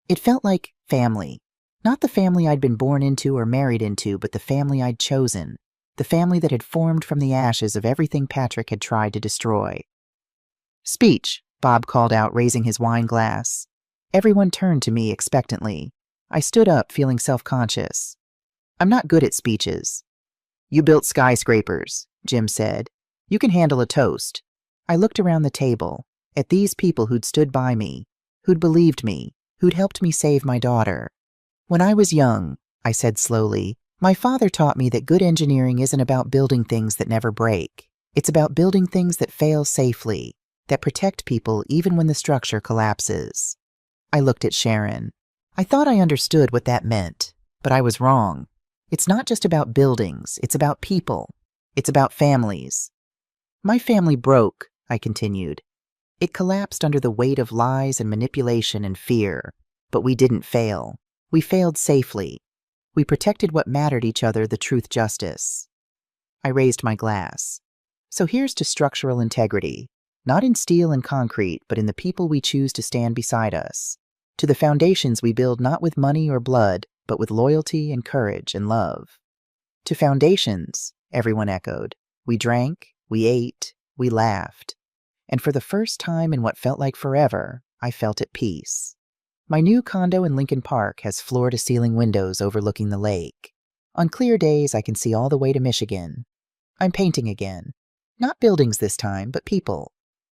It felt like family. Not the family I'd been born into or married into, but the family I'd chosen. The family that had formed from the ashes of everything Patrick had tried to destroy. Speech, Bob called out, raising his wine glass. Everyone turned to me expectantly. I stood up, feeling self-conscious. I'm not good at speeches. You built skyscrapers, Jim said. You can handle a toast. I looked around the table, at these people who'd stood by me, who'd believed me, who'd helped me save my daughter. When I was young, I said slowly, my father taught me that good engineering isn't about building things that never break. It's about building things that fail safely, that protect people even when the structure collapses. I looked at Sharon. I thought I understood what that meant, but I was wrong. It's not just about buildings, it's about people. It's about families. My family broke, I continued. It collapsed under the weight of lies and manipulation and fear, but we didn't fail. We failed safely. We protected what mattered each other, the truth, justice. I raised my glass. So here's to structural integrity, not in steel and concrete, but in the people we choose to stand beside us. To the foundations we build not with money or blood, but with loyalty and courage and love. To foundations, everyone echoed. We drank, we ate, we laughed. And for the first time in what felt like forever, I felt at peace. My new condo in Lincoln Park has floor-to-ceiling windows overlooking the lake. On clear days, I can see all the way to Michigan. I'm painting again. Not buildings this time, but people.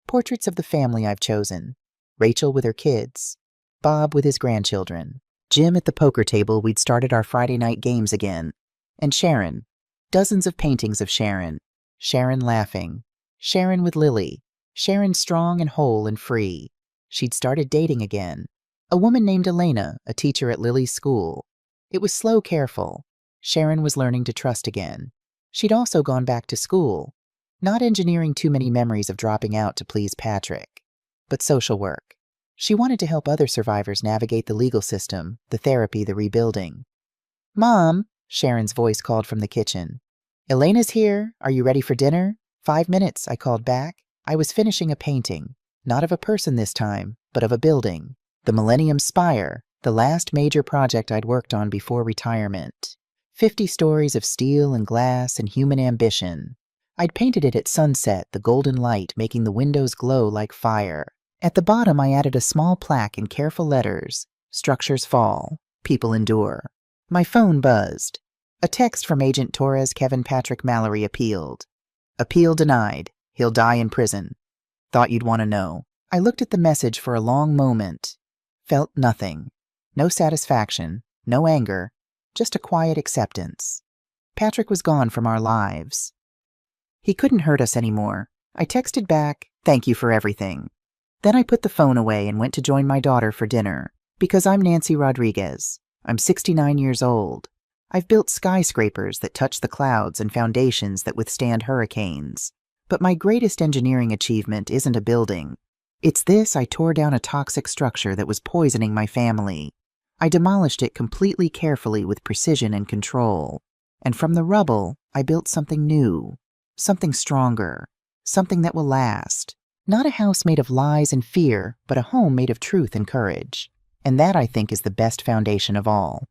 Portraits of the family I've chosen. Rachel with her kids. Bob with his grandchildren. Jim at the poker table. We'd started our Friday night games again. And Sharon. Dozens of paintings of Sharon. Sharon laughing. Sharon with Lily. Sharon strong and whole and free. She'd started dating again. A woman named Elena, a teacher at Lily's school. It was slow, careful. Sharon was learning to trust again. She'd also gone back to school, not engineering too many memories of dropping out to please Patrick, but social work. She wanted to help other survivors navigate the legal system, the therapy, the rebuilding. Mom, Sharon's voice called from the kitchen. Elena's here. Are you ready for dinner? 5 minutes, I called back. I was finishing a painting, not of a person this time, but of a building. The Millennium Spire, the last major project I'd worked on before retirement. 50 stories of steel and glass and human ambition. I'd painted it at sunset, the golden light making the windows glow like fire. At the bottom, I added a small plaque in careful letters. Structures fall. People endure. My phone buzzed. A text from Agent Torres. Kevin Patrick Mallory appealed. Appeal denied. He'll die in prison. Thought you'd want to know. I looked at the message for a long moment. Felt nothing. No satisfaction. No anger. Just a quiet acceptance. Patrick was gone from our lives. He couldn't hurt us anymore. I texted back, thank you for everything. Then I put the phone away and went to join my daughter for dinner. Because I'm Nancy Rodriguez. I'm 69 years old. I've built skyscrapers that touch the clouds and foundations that withstand hurricanes. But my greatest engineering achievement isn't a building. It's this: I tore down a toxic structure that was poisoning my family. I demolished it completely, carefully, with precision and control. And from the rubble, I built something new, something stronger, something that will last. Not a house made of lies and fear, but a home made of truth and courage. And that, I think, is the best foundation of all.